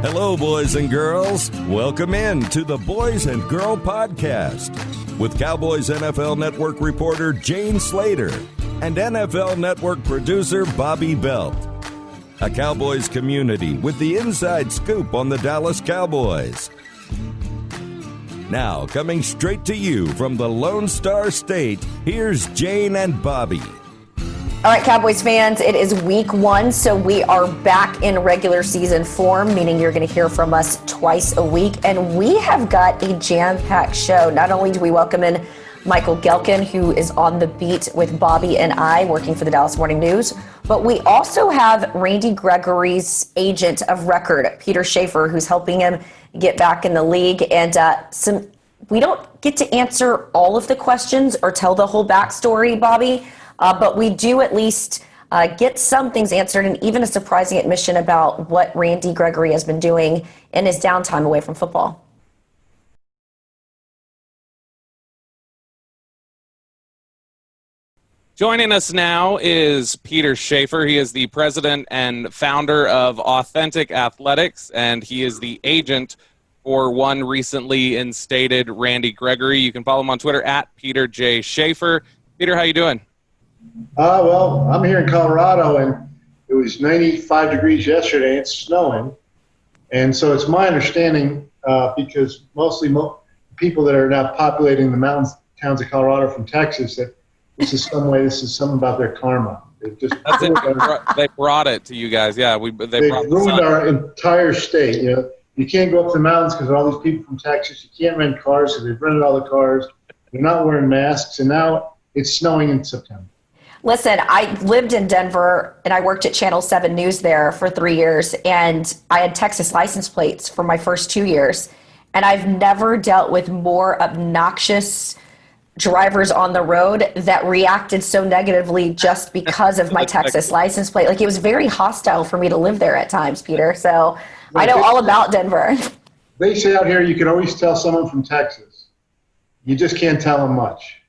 Hello, boys and girls. Welcome in to the Boys and Girl Podcast with Cowboys NFL Network reporter Jane Slater and NFL Network producer Bobby Belt. A Cowboys community with the inside scoop on the Dallas Cowboys. Now, coming straight to you from the Lone Star State, here's Jane and Bobby. All right, Cowboys fans, it is week 1, so we are back in regular season form, meaning you're going to hear from us twice a week. And we have got a jam-packed show. Not only do we welcome in Michael Gehlken, who is on the beat with Bobby and I, working for the Dallas Morning News, but we also have Randy Gregory's agent of record, Peter Schaffer, who's helping him get back in the league. And we don't get to answer all of the questions or tell the whole backstory, Bobby. But we do at least get some things answered, and even a surprising admission about what Randy Gregory has been doing in his downtime away from football. Joining us now is Peter Schaffer. He is the president and founder of Authentic Athletics, and he is the agent for one recently instated Randy Gregory. You can follow him on Twitter at Peter J. Schaffer. Peter, how you doing? Well, I'm here in Colorado, and it was 95 degrees yesterday. It's snowing. And so it's my understanding, because mostly people that are now populating the mountains, towns of Colorado from Texas, that this is something about their karma. That's it. They brought it to you guys. Yeah, they ruined our entire state. You know, you can't go up the mountains because of all these people from Texas. You can't rent cars because they've rented all the cars. They're not wearing masks, and now it's snowing in September. Listen, I lived in Denver, and I worked at Channel 7 News there for 3 years, and I had Texas license plates for my first 2 years, and I've never dealt with more obnoxious drivers on the road that reacted so negatively just because of my Texas license plate. Like, it was very hostile for me to live there at times, Peter, so I know all about Denver. They say out here you can always tell someone from Texas. You just can't tell them much.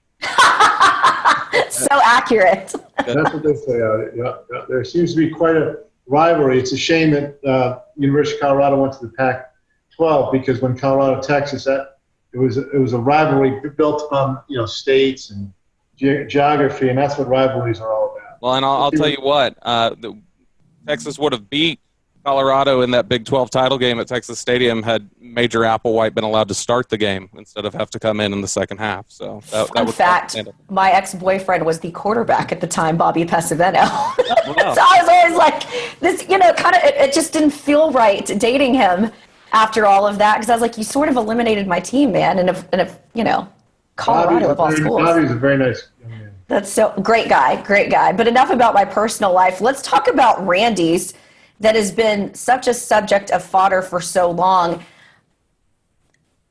So accurate. That's what they say out here. Yeah. There seems to be quite a rivalry. It's a shame that University of Colorado went to the Pac-12, because when Colorado, Texas, it was a rivalry built on states and geography, and that's what rivalries are all about. Well, and I'll tell you what, Texas would have beat Colorado in that Big 12 title game at Texas Stadium had Major Applewhite been allowed to start the game instead of have to come in the second half. So in fact, my ex-boyfriend was the quarterback at the time, Bobby Pesavento. Wow. So I was always like, this, it just didn't feel right dating him after all of that, because I was like, you sort of eliminated my team, man, and if Colorado of all schools. Bobby's a very nice young man. That's so great guy. But enough about my personal life. Let's talk about Randy's. That has been such a subject of fodder for so long.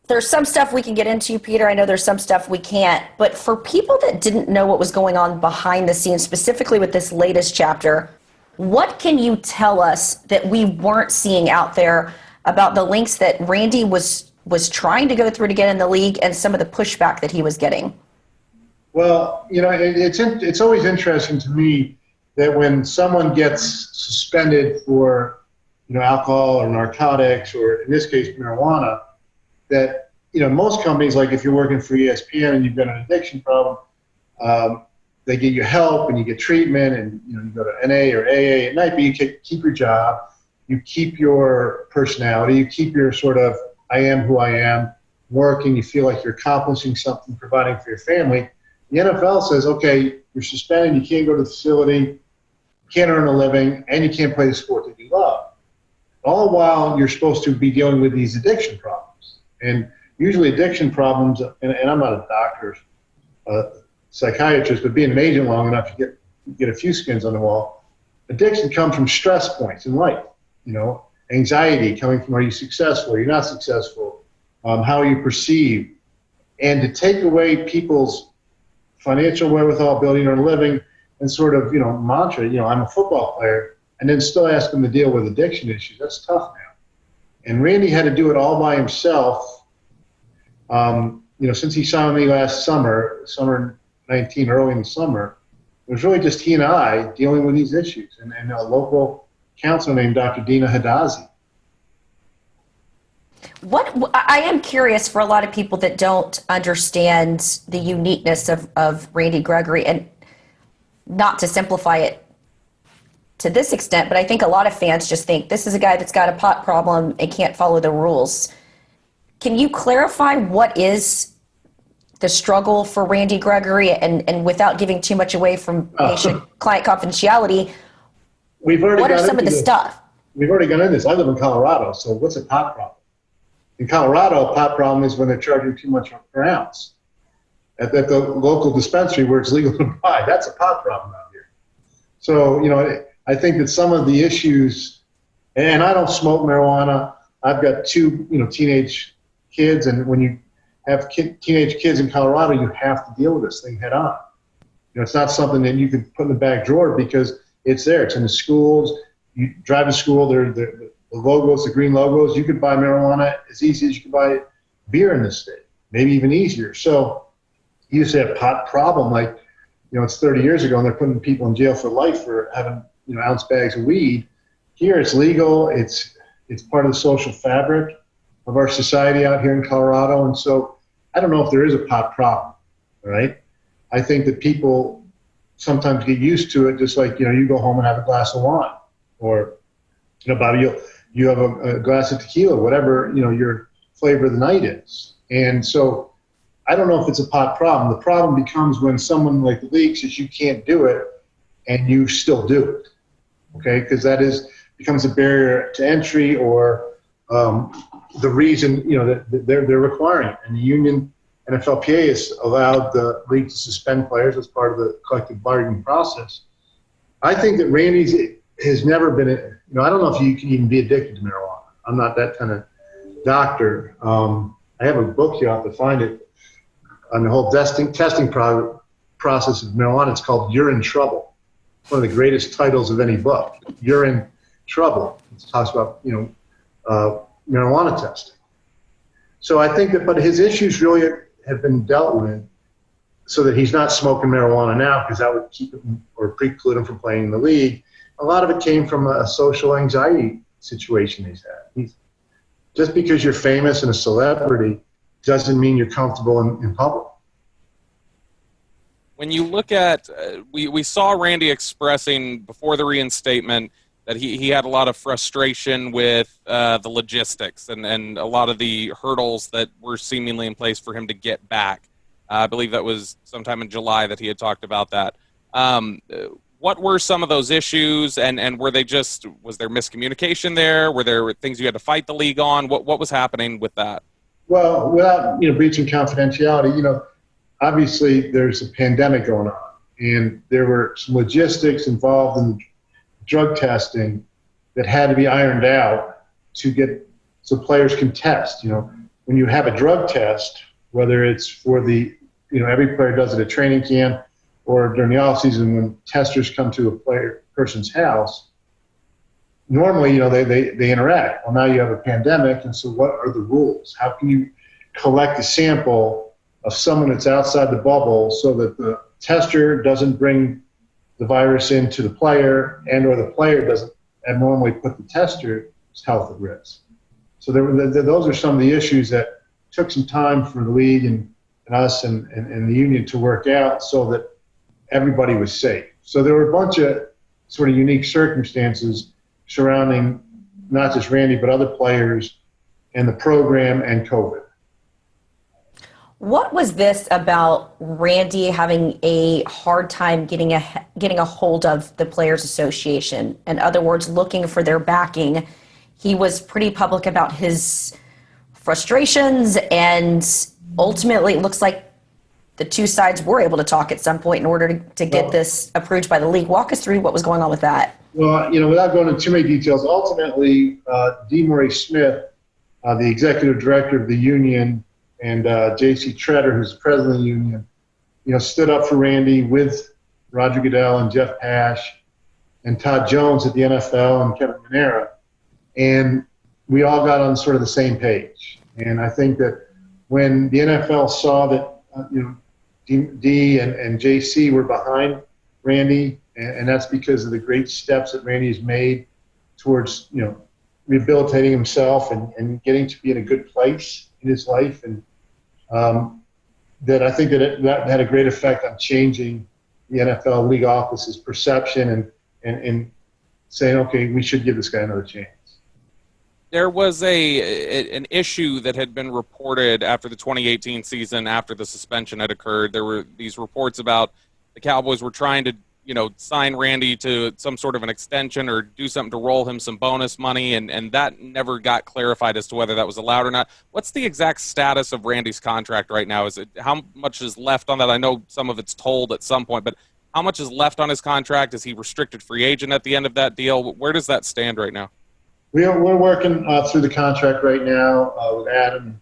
There's some stuff we can get into, Peter. I know there's some stuff we can't. But for people that didn't know what was going on behind the scenes, specifically with this latest chapter, what can you tell us that we weren't seeing out there about the links that Randy was trying to go through to get in the league and some of the pushback that he was getting? Well, it's always interesting to me that when someone gets suspended for, alcohol or narcotics, or in this case, marijuana, that, most companies, like if you're working for ESPN and you've got an addiction problem, they give you help and you get treatment, and, you go to NA or AA at night, but you keep your job, you keep your personality, you keep your sort of, I am who I am, working, you feel like you're accomplishing something, providing for your family. The NFL says, okay, you're suspended, you can't go to the facility, can't earn a living, and you can't play the sport that you love. All while you're supposed to be dealing with these addiction problems. And usually addiction problems, and I'm not a doctor, psychiatrist, but being an agent long enough, you get a few skins on the wall. Addiction comes from stress points in life, anxiety coming from, are you successful, are you not successful, how are you perceived. And to take away people's financial wherewithal, ability to earn a living, and sort of, mantra, I'm a football player, and then still ask them to deal with addiction issues. That's tough now. And Randy had to do it all by himself. Since he signed me last summer 19, early in the summer, it was really just he and I dealing with these issues, and a local counselor named Dr. Dina Hadazi. I am curious for a lot of people that don't understand the uniqueness of Randy Gregory, and not to simplify it to this extent, but I think a lot of fans just think this is a guy that's got a pot problem and can't follow the rules. Can you clarify what is the struggle for Randy Gregory, and without giving too much away from client confidentiality, what are some of the stuff? We've already gone into this. I live in Colorado, so what's a pot problem? In Colorado, a pot problem is when they're charging too much per ounce. At the local dispensary where it's legal to buy, that's a pot problem out here. So, I think that some of the issues, and I don't smoke marijuana. I've got two, teenage kids, and when you have teenage kids in Colorado, you have to deal with this thing head on. It's not something that you can put in the back drawer because it's there. It's in the schools. You drive to school, the logos, the green logos. You could buy marijuana as easy as you can buy beer in this state, maybe even easier. So you used to have pot problem, like, it's 30 years ago, and they're putting people in jail for life for having, ounce bags of weed. Here it's legal. It's part of the social fabric of our society out here in Colorado. And so I don't know if there is a pot problem, right? I think that people sometimes get used to it, just like, you go home and have a glass of wine, or, Bobby, you have a glass of tequila, whatever, your flavor of the night is. And so I don't know if it's a pot problem. The problem becomes when someone like the league says you can't do it and you still do it, okay? Because that becomes a barrier to entry, or the reason, that they're requiring it. And the union, NFLPA, has allowed the league to suspend players as part of the collective bargaining process. I think that Randy's has never been, I don't know if you can even be addicted to marijuana. I'm not that kind of doctor. I have a book here, I'll have to find it, on the whole testing process of marijuana. It's called You're in Trouble. It's one of the greatest titles of any book. You're in Trouble. It talks about, marijuana testing. So I think that, but his issues really have been dealt with so that he's not smoking marijuana now, because that would keep him or preclude him from playing in the league. A lot of it came from a social anxiety situation he's had. Just because you're famous and a celebrity doesn't mean you're comfortable in public. When you look at, we saw Randy expressing before the reinstatement that he had a lot of frustration with the logistics and a lot of the hurdles that were seemingly in place for him to get back. I believe that was sometime in July that he had talked about that. What were some of those issues, and was there miscommunication there? Were there things you had to fight the league on? What was happening with that? Well, without breaching confidentiality, obviously there's a pandemic going on, and there were some logistics involved in drug testing that had to be ironed out so players can test. When you have a drug test, whether it's for every player does it at training camp or during the off season when testers come to a person's house, normally, they interact. Well, now you have a pandemic, and so what are the rules? How can you collect a sample of someone that's outside the bubble so that the tester doesn't bring the virus into the player, and or the player doesn't abnormally put the tester's health at risk? So those are some of the issues that took some time for the league and us and the union to work out so that everybody was safe. So there were a bunch of sort of unique circumstances surrounding not just Randy, but other players and the program and COVID. What was this about Randy having a hard time getting a hold of the Players Association? In other words, looking for their backing. He was pretty public about his frustrations, and ultimately it looks like the two sides were able to talk at some point in order to get this approved by the league. Walk us through what was going on with that. Well, without going into too many details, ultimately, D. Murray Smith, the executive director of the union, and J.C. Treader, who's the president of the union, stood up for Randy with Roger Goodell and Jeff Pash and Todd Jones at the NFL and Kevin Manera. And we all got on sort of the same page. And I think that when the NFL saw that, D and JC were behind Randy, and that's because of the great steps that Randy has made towards, rehabilitating himself and getting to be in a good place in his life. And that I think that had a great effect on changing the NFL league office's perception and saying, okay, we should give this guy another chance. There was an issue that had been reported after the 2018 season, after the suspension had occurred. There were these reports about the Cowboys were trying to, sign Randy to some sort of an extension or do something to roll him some bonus money, and that never got clarified as to whether that was allowed or not. What's the exact status of Randy's contract right now? How much is left on that? I know some of it's told at some point, but how much is left on his contract? Is he restricted free agent at the end of that deal? Where does that stand right now? We're working through the contract right now with Adam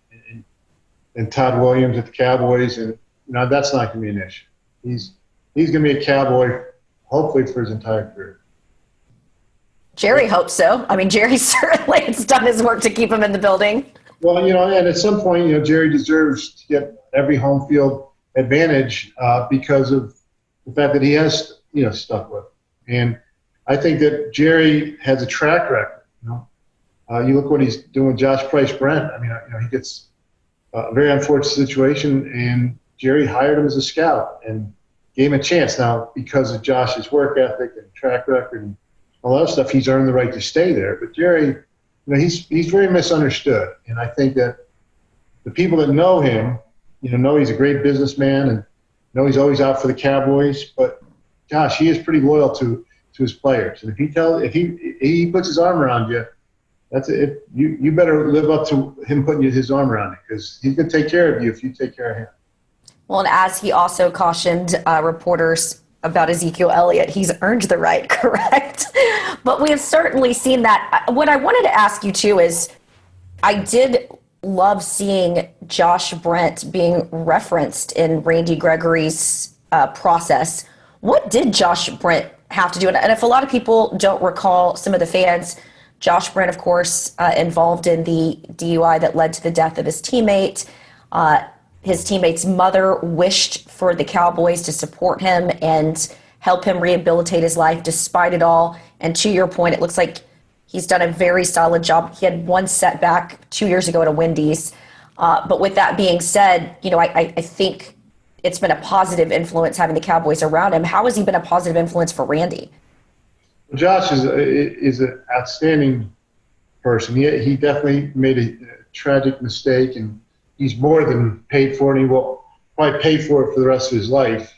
and Todd Williams at the Cowboys, and that's not going to be an issue. He's going to be a Cowboy, hopefully, for his entire career. Jerry hopes so. I mean, Jerry certainly has done his work to keep him in the building. Well, and at some point, Jerry deserves to get every home field advantage because of the fact that he has, stuck with it. And I think that Jerry has a track record. You look what he's doing with Josh Price-Brent. I mean, he gets a very unfortunate situation, and Jerry hired him as a scout and gave him a chance. Now, because of Josh's work ethic and track record and all that stuff, he's earned the right to stay there. But Jerry, he's very misunderstood, and I think that the people that know him, know he's a great businessman and know he's always out for the Cowboys. But gosh, he is pretty loyal to his players, and if he puts his arm around you, that's it. You better live up to him putting his arm around you, because he's going to take care of you if you take care of him. Well, and as he also cautioned reporters about Ezekiel Elliott, he's earned the right, correct? But we have certainly seen that. What I wanted to ask you, too, is I did love seeing Josh Brent being referenced in Randy Gregory's process. What did Josh Brent have to do? And if a lot of people don't recall, some of the fans, Josh Brent, of course, involved in the DUI that led to the death of his teammate. His teammate's mother wished for the Cowboys to support him and help him rehabilitate his life despite it all. And to your point, it looks like he's done a very solid job. He had one setback 2 years ago at a Wendy's. But with that being said, I think it's been a positive influence having the Cowboys around him. How has he been a positive influence for Randy? Josh is an outstanding person. He definitely made a tragic mistake, and he's more than paid for it, and he will probably pay for it for the rest of his life.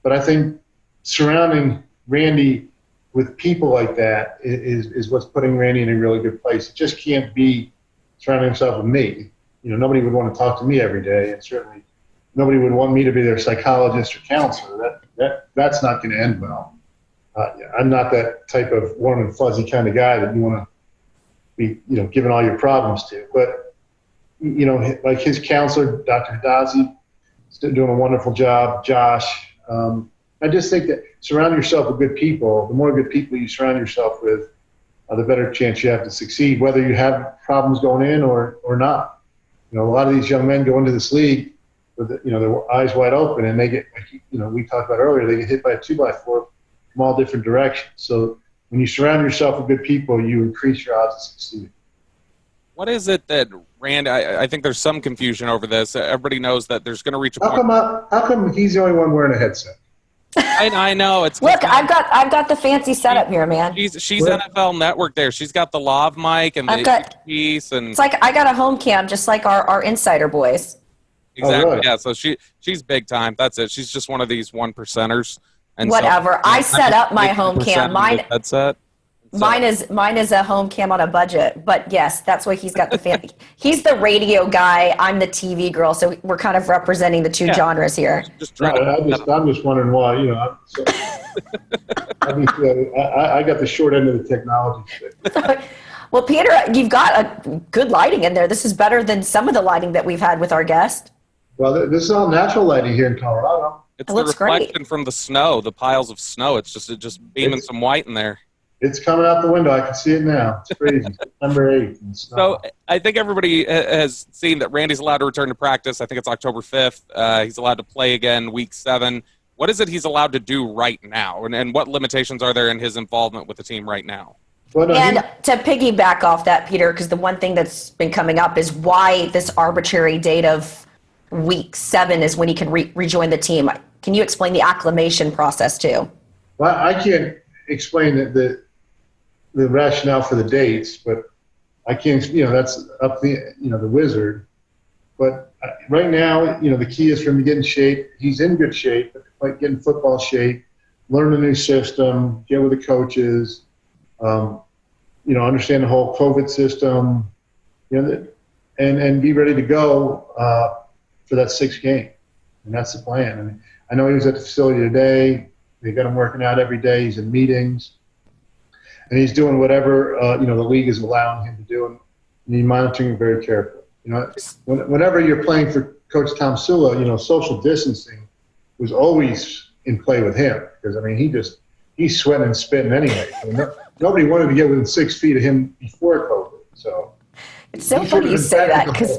But I think surrounding Randy with people like that is what's putting Randy in a really good place. It just can't be surrounding himself with me. Nobody would want to talk to me every day, and certainly nobody would want me to be their psychologist or counselor. That's not going to end well. I'm not that type of warm and fuzzy kind of guy that you want to be, giving all your problems to. But, like his counselor, Dr. Hadazi, is doing a wonderful job. Josh, I just think that surround yourself with good people. The more good people you surround yourself with, the better chance you have to succeed, whether you have problems going in or not. A lot of these young men go into this league with, their eyes wide open, and they get, we talked about earlier, they get hit by a 2x4 from all different directions. So when you surround yourself with good people, you increase your odds of succeeding. What is it that Randy? I think there's some confusion over this. Everybody knows that there's going to reach a point. How come he's the only one wearing a headset? I know it's. Look, I've got the fancy setup here, man. She's NFL Network there. She's got the lav mic and the piece, and it's like I got a home cam, just like our insider boys. Exactly. Oh, really? Yeah. So she's big time. That's it. She's just one of these 1%ers. And whatever. So, I set up my home cam. Mine is a home cam on a budget, but yes, that's why he's got the fan. He's the radio guy. I'm the TV girl, so we're kind of representing the two genres here. I'm just wondering why. I got the short end of the technology. Well, Peter, you've got a good lighting in there. This is better than some of the lighting that we've had with our guest. Well, this is all natural lighting here in Colorado. It's the reflection from the snow, the piles of snow. It's just beaming some white in there. It's coming out the window. I can see it now. It's crazy. September 8th. So I think everybody has seen that Randy's allowed to return to practice. I think it's October 5th. He's allowed to play again week 7. What is it he's allowed to do right now? And what limitations are there in his involvement with the team right now? Well, no, And to piggyback off that, Peter, because the one thing that's been coming up is why this arbitrary date of week 7 is when he can rejoin the team. Can you explain the acclimation process too? well, I can't explain the rationale for the dates, but I can't, that's up the wizard. But right now, the key is for him to get in shape. He's in good shape, but get in football shape, learn a new system, get with the coaches, understand the whole COVID system, and be ready to go for that 6th game. And that's the plan. And I know he was at the facility today. They got him working out every day. He's in meetings. And he's doing whatever, the league is allowing him to do. And he's monitoring it very carefully. Whenever you're playing for Coach Tom Sula, social distancing was always in play with him. Because, he's sweating and spitting anyway. Nobody wanted to get within 6 feet of him before COVID. So it's so funny you say that, because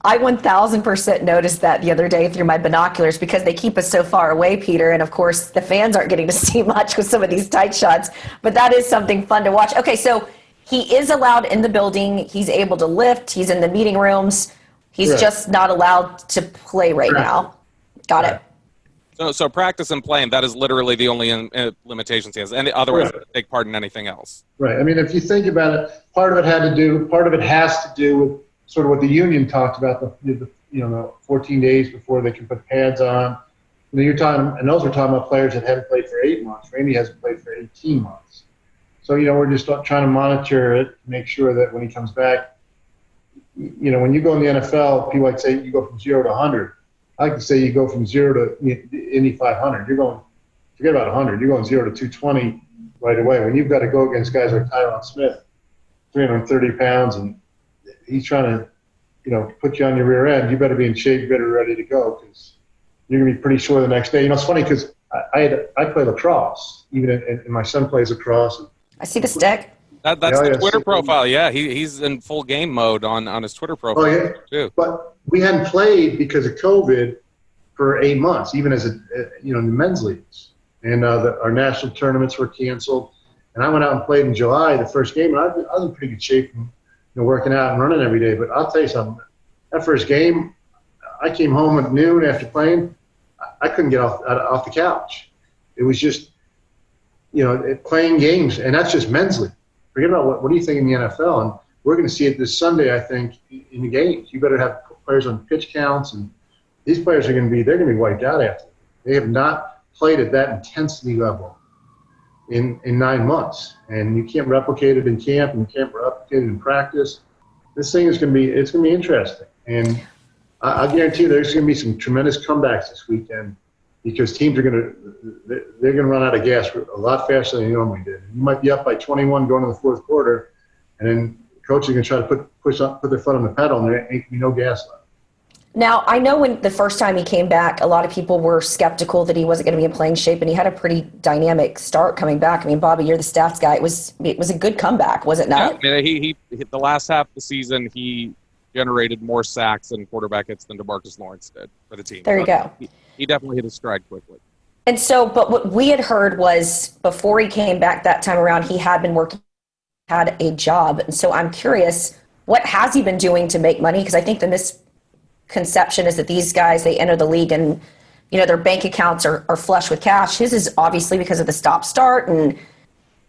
I 1,000% noticed that the other day through my binoculars, because they keep us so far away, Peter. And of course, the fans aren't getting to see much with some of these tight shots. But that is something fun to watch. Okay, so he is allowed in the building. He's able to lift. He's in the meeting rooms. He's just not allowed to play right now. Got it. So practice and playing, that is literally the only limitations he has. And otherwise, take part in anything else. Right. If you think about it, part of it has to do with sort of what the union talked about, the 14 days before they can put pads on. You're talking, and those are talking about players that haven't played for 8 months. Randy hasn't played for 18 months. So, we're just trying to monitor it, to make sure that when he comes back, when you go in the NFL, people like say you go from 0 to 100. I like to say you go from 0 to Indy 500. You're going, forget about 100. You're going 0 to 220 right away. When you've got to go against guys like Tyron Smith, 330 pounds, and he's trying to, put you on your rear end, you better be in shape. You better be ready to go, because you're going to be pretty sore the next day. It's funny because I play lacrosse, even and my son plays lacrosse. I see the stick. That's the Twitter profile. Yeah, he's in full game mode on his Twitter profile too. But we hadn't played because of COVID for 8 months, even as in the men's leagues, and our national tournaments were canceled. And I went out and played in July, the first game, and I was in pretty good shape from working out and running every day. But I'll tell you something. That first game, I came home at noon after playing. I couldn't get off the couch. It was just playing games, and that's just men's league. Forget about what do you think in the NFL, and we're going to see it this Sunday, I think, in the games. You better have players on pitch counts, and these players they're going to be wiped out after. They have not played at that intensity level in 9 months, and you can't replicate it in camp, and you can't replicate it in practice. This thing is going to be interesting, and I guarantee you there's going to be some tremendous comebacks this weekend, because teams are going to run out of gas a lot faster than they normally did. You might be up by 21 going to the 4th quarter, and then coaches are going to try to put their foot on the pedal, and there ain't going to be no gas left. Now, I know when the first time he came back, a lot of people were skeptical that he wasn't going to be in playing shape, and he had a pretty dynamic start coming back. Bobby, you're the stats guy. It was a good comeback, was it not? Yeah, he the last half of the season, he generated more sacks and quarterback hits than DeMarcus Lawrence did for the team. There you go. He definitely hit his stride quickly. And so, but what we had heard was before he came back that time around, he had been working, had a job. And so I'm curious, what has he been doing to make money? Because I think the misconception is that these guys, they enter the league and, their bank accounts are flush with cash. His is obviously because of the stop-start and,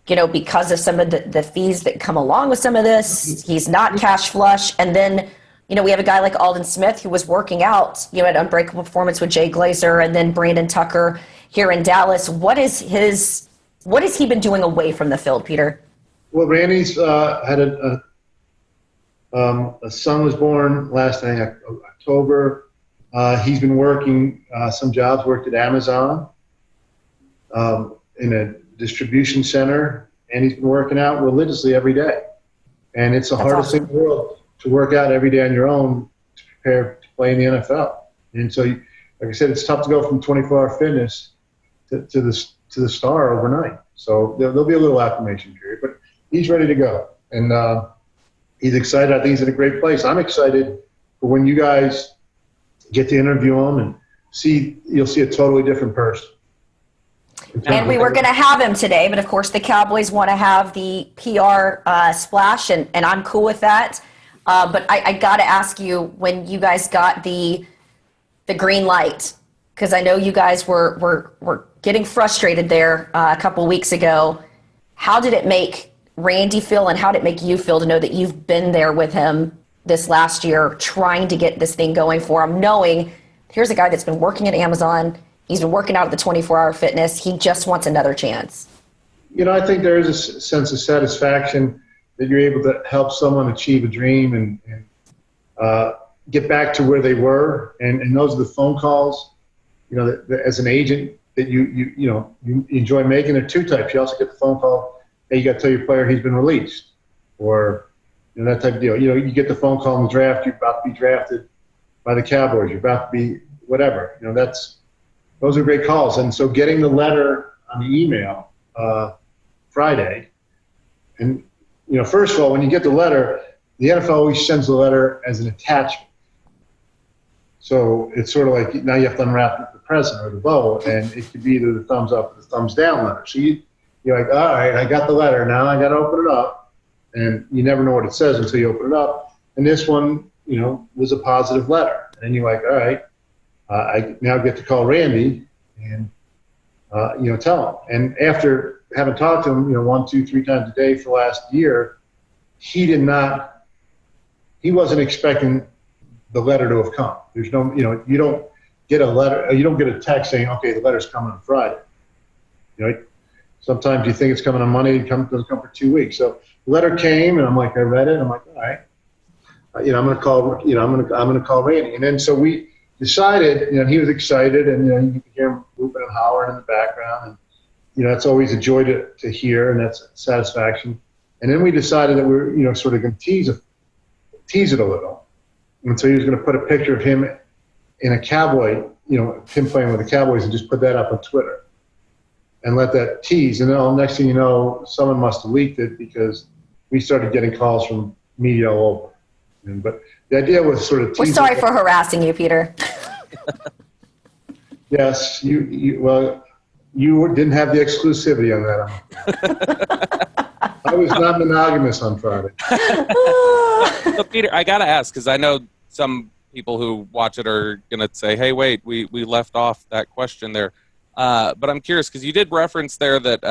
because of some of the fees that come along with some of this. He's not cash flush. And then, we have a guy like Aldon Smith who was working out, at Unbreakable Performance with Jay Glazer, and then Brandon Tucker here in Dallas. What has he been doing away from the field, Peter? Well, Randy's had a son was born last October. He's been working some jobs, worked at Amazon in a distribution center, and he's been working out religiously every day. And it's the hardest thing in the world to work out every day on your own to prepare to play in the NFL. And so, like I said, it's tough to go from 24-hour fitness to the star overnight. So there'll be a little acclimation period, but he's ready to go. And he's excited. I think he's in a great place. I'm excited for when you guys get to interview him and you'll see a totally different person. And we were going to have him today, but of course the Cowboys want to have the PR splash, and I'm cool with that. But I got to ask you, when you guys got the green light, because I know you guys were getting frustrated there a couple weeks ago. How did it make Randy feel, and how did it make you feel to know that you've been there with him this last year, trying to get this thing going for him, knowing here's a guy that's been working at Amazon, he's been working out at the 24-hour fitness, he just wants another chance? I think there is a sense of satisfaction that you're able to help someone achieve a dream and get back to where they were, and those are the phone calls. That as an agent, that you enjoy making. There are two types. You also get the phone call, hey, you got to tell your player he's been released, or that type of deal. You get the phone call in the draft, you're about to be drafted by the Cowboys, you're about to be whatever. Those are great calls. And so getting the letter on the email Friday, and first of all, when you get the letter, the NFL always sends the letter as an attachment. So it's sort of like now you have to unwrap the present or the bow, and it could be either the thumbs up or the thumbs down letter. So you're like, all right, I got the letter. Now I got to open it up. And you never know what it says until you open it up. And this one, was a positive letter. And then you're like, all right, I now get to call Randy and, tell him. And after having talked to him, 1, 2, 3 times a day for the last year, he wasn't expecting the letter to have come. There's no, you don't get a letter, you don't get a text saying, okay, the letter's coming on Friday. Sometimes you think it's coming on Monday, it doesn't come for 2 weeks. So the letter came, and I'm like, I read it, and I'm like, all right, I'm going to call, I'm going to call Randy. And then so we decided, he was excited, and you could hear him whooping and hollering in the background, and that's always a joy to hear, and that's satisfaction. And then we decided that we were, sort of going to tease it a little. And so he was going to put a picture of him in a Cowboy, him playing with the Cowboys, and just put that up on Twitter and let that tease. And then next thing you know, someone must have leaked it, because we started getting calls from media all over. But the idea was sort of teasing. We're sorry for harassing you, Peter. Yes, you didn't have the exclusivity on that. I was not monogamous on Friday. So, Peter, I got to ask, because I know some people who watch it are going to say, hey, wait, we left off that question there. But I'm curious, because you did reference there that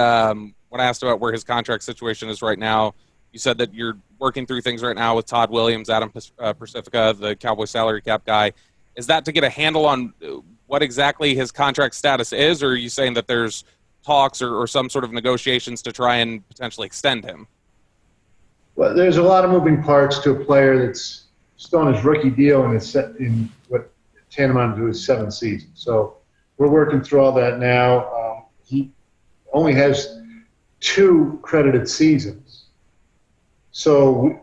when I asked about where his contract situation is right now, you said that you're working through things right now with Todd Williams, Adam Pacifica, the Cowboys salary cap guy. Is that to get a handle on what exactly his contract status is, or are you saying that there's talks or some sort of negotiations to try and potentially extend him? Well, there's a lot of moving parts to a player that's still on his rookie deal and is set in what tantamount to his 7th season. So we're working through all that now. He only has 2 credited seasons, so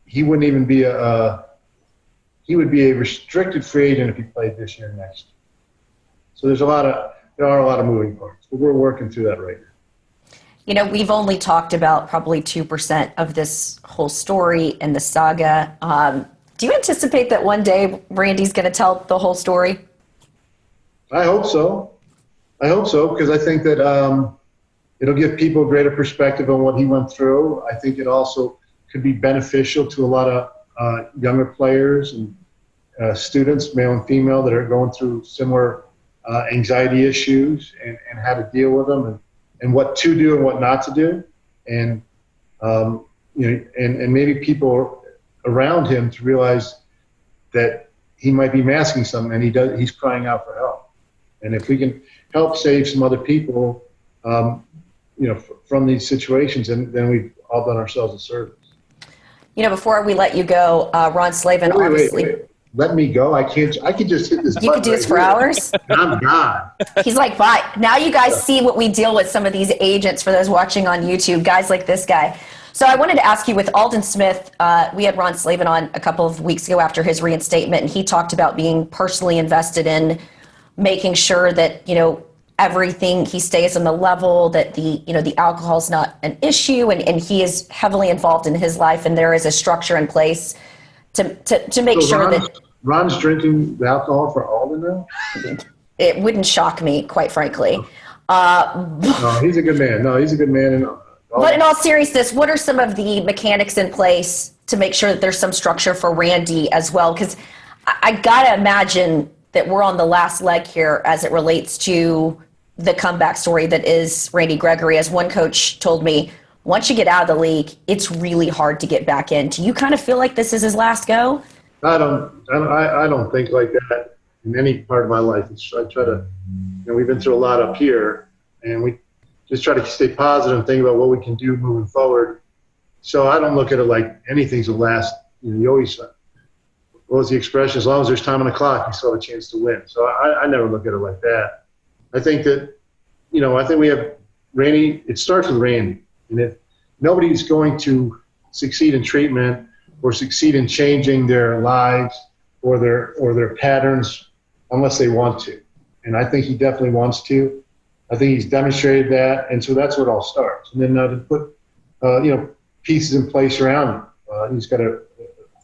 he wouldn't even be he would be a restricted free agent if he played this year and next year. So there are a lot of moving parts, but we're working through that right now. We've only talked about probably 2% of this whole story and the saga. Do you anticipate that one day Randy's going to tell the whole story? I hope so, because I think that it'll give people a greater perspective on what he went through. I think it also could be beneficial to a lot of younger players and students, male and female, that are going through similar anxiety issues and how to deal with them and what to do and what not to do. And, and maybe people around him to realize that he might be masking something, and he's crying out for help. And if we can help save some other people, from these situations, then we've all done ourselves a service. Before we let you go, Ron Slavin, obviously. Wait. Let me go. I can just hit this button. You could do this for hours. I'm gone. He's like, bye. Now you guys see what we deal with, some of these agents, for those watching on YouTube, guys like this guy. So I wanted to ask you, with Aldon Smith, we had Ron Slavin on a couple of weeks ago after his reinstatement, and he talked about being personally invested in making sure that, everything, he stays on the level, that the alcohol's not an issue, and he is heavily involved in his life, and there is a structure in place to make sure that Ron's drinking the alcohol for Alden now? It wouldn't shock me, quite frankly. No, he's a good man. But in all seriousness, what are some of the mechanics in place to make sure that there's some structure for Randy as well? Because I got to imagine that we're on the last leg here as it relates to the comeback story that is Randy Gregory. As one coach told me, once you get out of the league, it's really hard to get back in. Do you kind of feel like this is his last go? I don't think like that in any part of my life. I try to, we've been through a lot up here, and we just try to stay positive and think about what we can do moving forward. So I don't look at it like anything's the last. You always, what was the expression? As long as there's time on the clock, you still have a chance to win. So I never look at it like that. I think that, I think we have Randy. It starts with Randy, and if nobody's going to succeed in treatment or succeed in changing their lives or their patterns unless they want to. And I think he definitely wants to. I think he's demonstrated that, and so that's where it all starts. And then to put, pieces in place around him. He's got a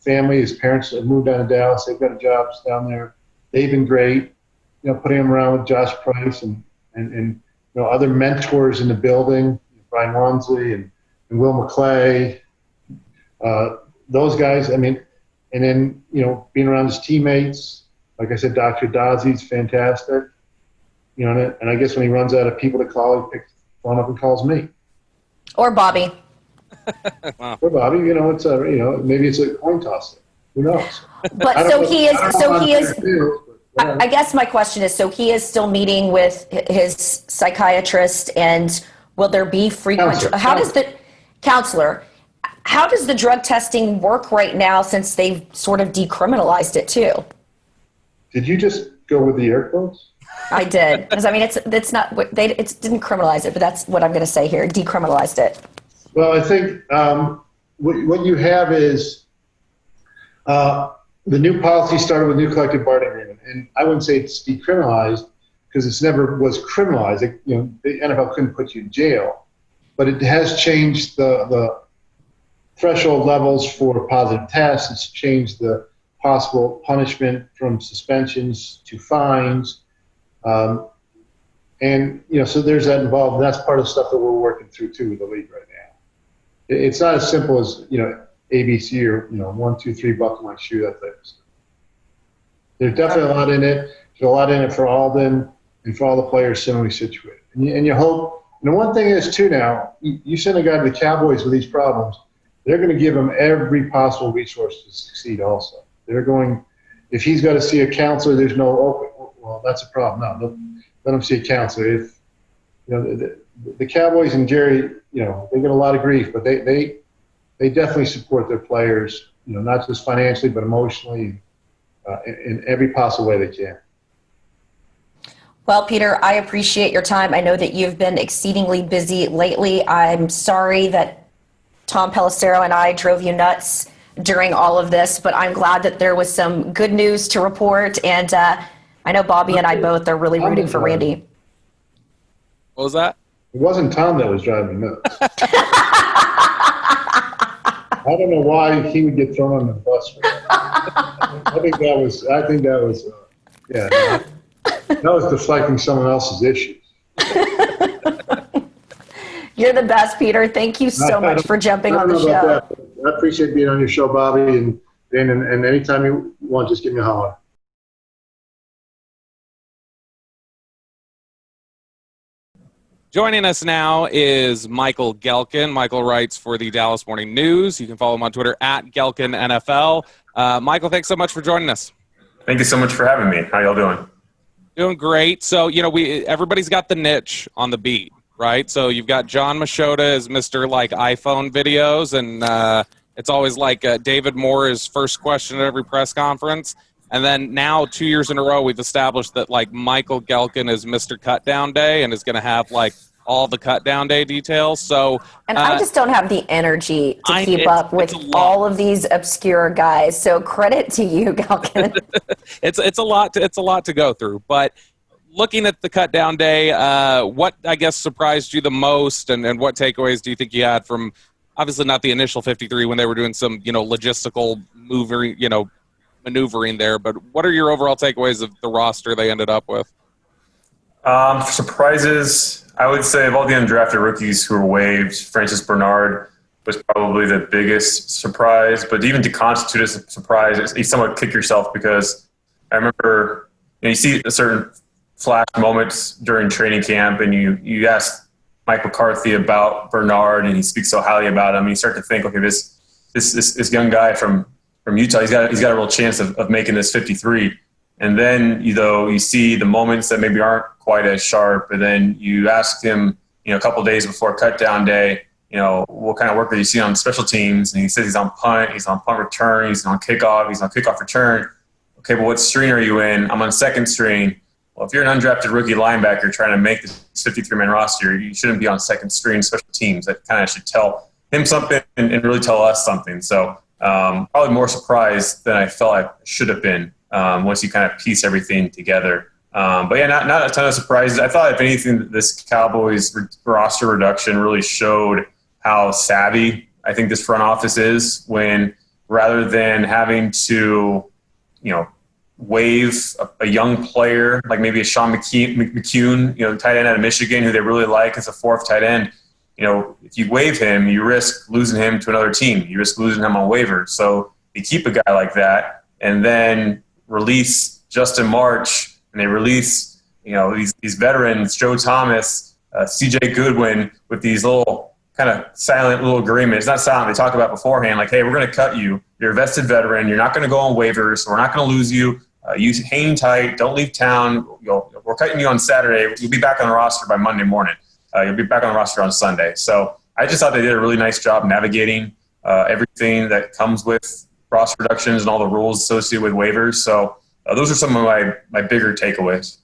family. His parents have moved down to Dallas. They've got jobs down there. They've been great. Putting him around with Josh Price and other mentors in the building, Brian Wansley and Will McClay. Those guys, and then, being around his teammates, like I said, Dr. Dazi's fantastic, and I guess when he runs out of people to call, he picks the phone up and calls me. Or Bobby. Wow. Or Bobby, it's maybe it's a coin toss. Who knows? But I guess my question is, so he is still meeting with his psychiatrist, and will there be frequent, counselor, how does the drug testing work right now since they've sort of decriminalized it too? Did you just go with the air quotes? I did. Because, it's not, it didn't criminalize it, but that's what I'm going to say here, decriminalized it. Well, I think what you have is the new policy started with new collective bargaining agreement. And I wouldn't say it's decriminalized because it's never was criminalized. The NFL couldn't put you in jail. But it has changed the threshold levels for positive tests. It's changed the possible punishment from suspensions to fines. So there's that involved. And that's part of the stuff that we're working through, too, with the league right now. It's not as simple as, ABC or, 1, 2, 3, buckle my shoe, that type of stuff. There's definitely a lot in it. There's a lot in it for Alden and for all the players similarly situated. And you hope, one thing is, too, now, you send a guy to the Cowboys with these problems, they're going to give him every possible resource to succeed also. They're going, if he's got to see a counselor, there's no, well, that's a problem. No, let him see a counselor. If, the Cowboys and Jerry, they get a lot of grief, but they definitely support their players, not just financially, but emotionally, in every possible way they can. Well, Peter, I appreciate your time. I know that you've been exceedingly busy lately. I'm sorry that Tom Pelissero and I drove you nuts during all of this, but I'm glad that there was some good news to report. And I know Bobby and I both are really rooting for Randy. What was that? It wasn't Tom that was driving me nuts. I don't know why he would get thrown on the bus for that. I think that was that was deflecting someone else's issues. You're the best, Peter. Thank you so much for jumping on the show. I appreciate being on your show, Bobby, and anytime you want, just give me a holler. Joining us now is Michael Gehlken. Michael writes for the Dallas Morning News. You can follow him on Twitter at GehlkenNFL. Michael, thanks so much for joining us. Thank you so much for having me. How y'all doing? Doing great. So, everybody's got the niche on the beat, right? So you've got John Machota as Mr. iPhone videos, and it's always David Moore's first question at every press conference. And then now 2 years in a row, we've established that Michael Gehlken is Mr. Cutdown Day and is going to have all the Cutdown Day details. So, and I just don't have the energy to keep up with all of these obscure guys. So credit to you, Gehlken. It's a lot to go through. But looking at the Cutdown Day, what I guess surprised you the most, and what takeaways do you think you had from obviously not the initial 53 when they were doing some logistical maneuvering there, but what are your overall takeaways of the roster they ended up with? Surprises, I would say of all the undrafted rookies who were waived, Francis Bernard was probably the biggest surprise. But even to constitute as a surprise, you somewhat kick yourself because I remember you see a certain flash moments during training camp, and you ask Mike McCarthy about Bernard, and he speaks so highly about him. And you start to think, okay, this young guy from Utah, he's got a real chance of making this 53. And then you see the moments that maybe aren't quite as sharp, and then you ask him, a couple of days before cut down day, what kind of work are you seeing on special teams? And he says he's on punt return, he's on kickoff return. Okay, but what string are you in? I'm on second string. Well, if you're an undrafted rookie linebacker trying to make this 53-man roster, you shouldn't be on second string special teams. That kind of should tell him something and really tell us something. So probably more surprised than I felt I should have been once you kind of piece everything together. But yeah, not a ton of surprises. I thought, if anything, this Cowboys roster reduction really showed how savvy I think this front office is, when rather than having to, waive a young player like maybe a Sean McCune, tight end out of Michigan, who they really like as a fourth tight end. If you waive him, you risk losing him to another team. You risk losing him on waivers. So you keep a guy like that and then release Justin March, and they release, these veterans, Joe Thomas, CJ Goodwin, with these little kind of silent little agreements. Not silent, they talk about beforehand, like, hey, we're going to cut you. You're a vested veteran. You're not going to go on waivers. So we're not going to lose you. You hang tight. Don't leave town. We're cutting you on Saturday. You'll be back on the roster by Monday morning. You'll be back on the roster on Sunday. So I just thought they did a really nice job navigating everything that comes with roster reductions and all the rules associated with waivers. So those are some of my bigger takeaways.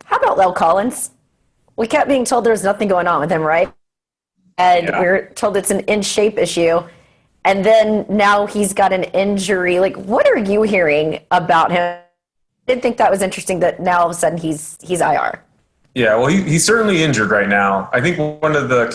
How about Lel Collins? We kept being told there's nothing going on with him, right? And we were told it's an in-shape issue. And then now he's got an injury. Like, what are you hearing about him? I did think that was interesting that now all of a sudden he's IR. Yeah, well, he's certainly injured right now. I think one of the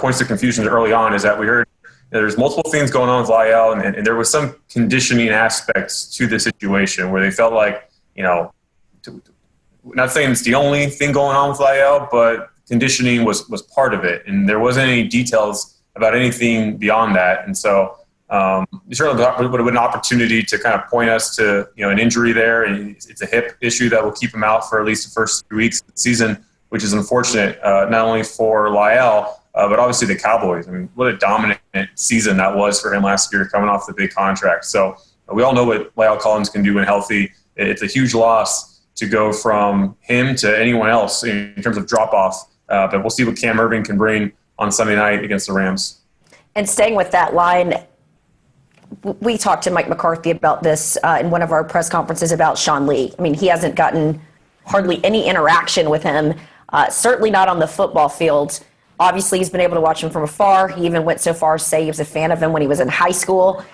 points of confusion early on is that we heard there's multiple things going on with Lyle, and there was some conditioning aspects to the situation where they felt like, not saying it's the only thing going on with Lyle, but conditioning was part of it, and there wasn't any details about anything beyond that. And so it certainly would have been an opportunity to kind of point us to an injury there, and it's a hip issue that will keep him out for at least the first 3 weeks of the season, which is unfortunate not only for Lyle, but obviously the Cowboys. I mean, what a dominant season that was for him last year, coming off the big contract. So we all know what Lyle Collins can do when healthy. It's a huge loss to go from him to anyone else in terms of drop-off. But we'll see what Cam Irving can bring on Sunday night against the Rams. And staying with that line, we talked to Mike McCarthy about this in one of our press conferences about Sean Lee. I mean, he hasn't gotten hardly any interaction with him, certainly not on the football field. Obviously, he's been able to watch him from afar. He even went so far as to say he was a fan of him when he was in high school.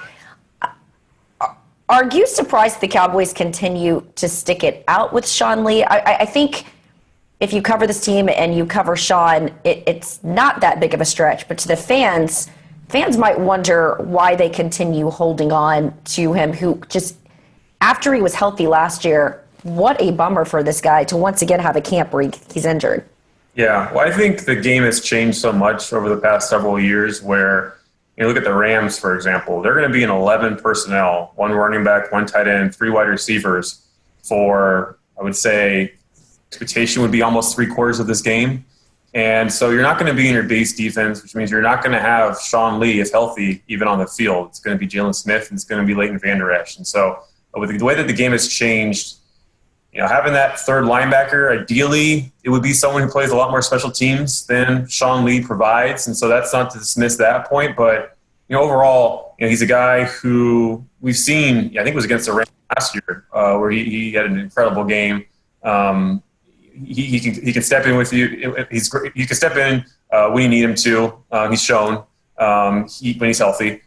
Are you surprised the Cowboys continue to stick it out with Sean Lee? I think if you cover this team and you cover Sean, it's not that big of a stretch. But to the fans might wonder why they continue holding on to him, who just, after he was healthy last year, what a bummer for this guy to once again have a camp where he's injured. Yeah, well, I think the game has changed so much over the past several years where, look at the Rams, for example. They're going to be in 11 personnel, one running back, one tight end, 3 wide receivers for, I would say, expectation would be almost 3/4 of this game. And so you're not going to be in your base defense, which means you're not going to have Sean Lee, if healthy, even on the field. It's going to be Jalen Smith, and it's going to be Leighton Vander Esch. And so with the way that the game has changed, having that third linebacker, ideally, it would be someone who plays a lot more special teams than Sean Lee provides. And so that's not to dismiss that point. But, overall, he's a guy who we've seen, I think it was against the Rams last year, where he had an incredible game. He can step in with you. He's great. He can step in when you need him to. He's shown when he's healthy.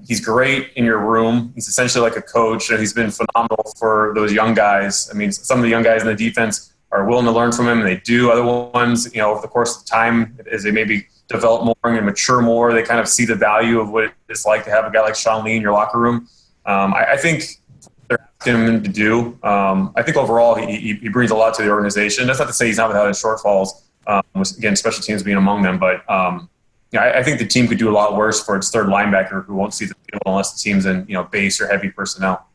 He's great in your room. He's essentially like a coach, and he's been phenomenal for those young guys. I mean, some of the young guys in the defense are willing to learn from him, and they do. Other ones, over the course of time, as they maybe develop more and mature more, they kind of see the value of what it's like to have a guy like Sean Lee in your locker room. I think they're him to do. I think overall he brings a lot to the organization. That's not to say he's not without his shortfalls, again, special teams being among them. But I think the team could do a lot worse for its third linebacker who won't see the field unless the team's in base or heavy personnel.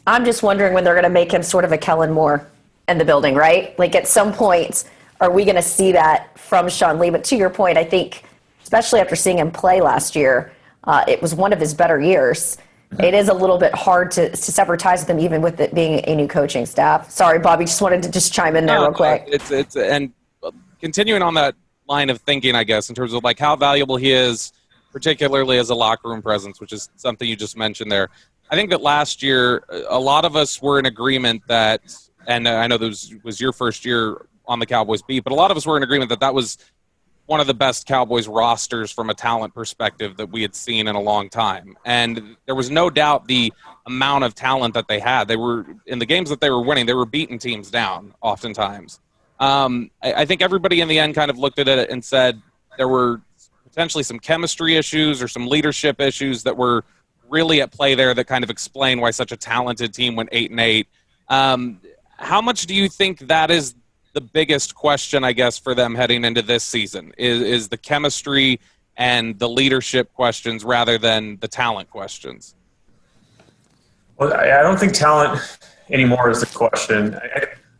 I'm just wondering when they're going to make him sort of a Kellen Moore in the building, right? Like at some point, are we going to see that from Sean Lee? But to your point, I think, especially after seeing him play last year, it was one of his better years. It is a little bit hard to sever ties with them, even with it being a new coaching staff. Sorry, Bobby, just wanted to just chime in there real quick. And continuing on that line of thinking, I guess, in terms of like how valuable he is, particularly as a locker room presence, which is something you just mentioned there. I think that last year, a lot of us were in agreement that, and I know this was your first year on the Cowboys beat, but a lot of us were in agreement that that was one of the best Cowboys rosters from a talent perspective that we had seen in a long time. And there was no doubt the amount of talent that they had. They were, in the games that they were winning, they were beating teams down oftentimes. I think everybody in the end kind of looked at it and said there were potentially some chemistry issues or some leadership issues that were really at play there that kind of explain why such a talented team went 8-8. How much do you think that is the biggest question, I guess, for them heading into this season is the chemistry and the leadership questions rather than the talent questions? Well, I don't think talent anymore is the question.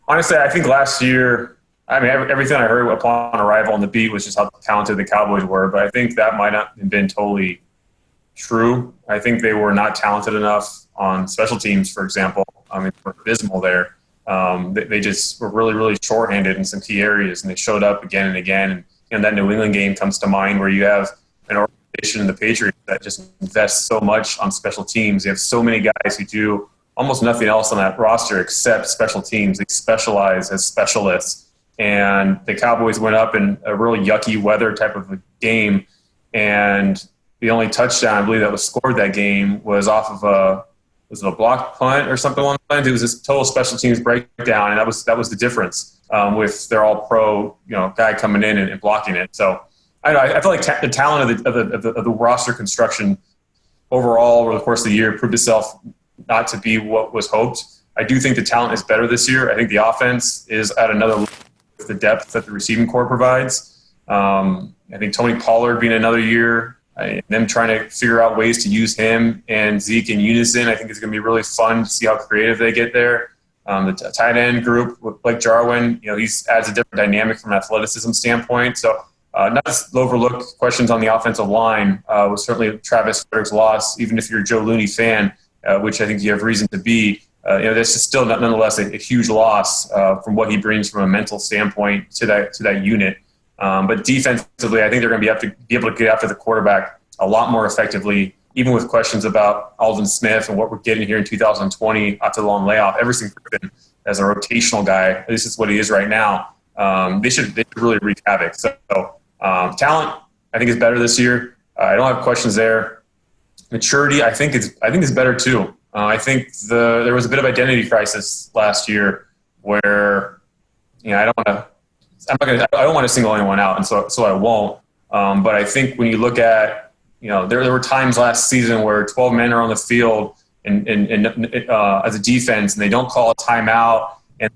Honestly, I think last year, everything I heard upon arrival on the beat was just how talented the Cowboys were, but I think that might not have been totally true. I think they were not talented enough on special teams, for example. They were abysmal there. They just were really, really shorthanded in some key areas, and they showed up again and again. And that New England game comes to mind where you have an organization in the Patriots that just invests so much on special teams. You have so many guys who do almost nothing else on that roster except special teams. They specialize as specialists. And the Cowboys went up in a really yucky weather type of a game, and the only touchdown I believe that was scored that game was off of a block punt or something along the lines. It was this total special teams breakdown, and that was the difference with their all-pro guy coming in and blocking it. So I feel like the talent of the roster construction overall over the course of the year proved itself not to be what was hoped. I do think the talent is better this year. I think the offense is at another level with the depth that the receiving core provides. I think Tony Pollard being another year, them trying to figure out ways to use him and Zeke in unison, I think it's going to be really fun to see how creative they get there. The tight end group with Blake Jarwin, he adds a different dynamic from an athleticism standpoint. So not to overlook questions on the offensive line was certainly Travis Frederick's loss, even if you're a Joe Looney fan, which I think you have reason to be. This is still nonetheless a huge loss from what he brings from a mental standpoint to that unit. But defensively, I think they're going to be able to get after the quarterback a lot more effectively, even with questions about Aldon Smith and what we're getting here in 2020 after the long layoff. Everson Griffin as a rotational guy, at least it's what he is right now. They should really wreak havoc. So talent, I think, is better this year. I don't have questions there. Maturity, I think is better too. I think there was a bit of identity crisis last year where I don't want to single anyone out, and so I won't. But I think when you look at there were times last season where 12 men are on the field and as a defense, and they don't call a timeout, and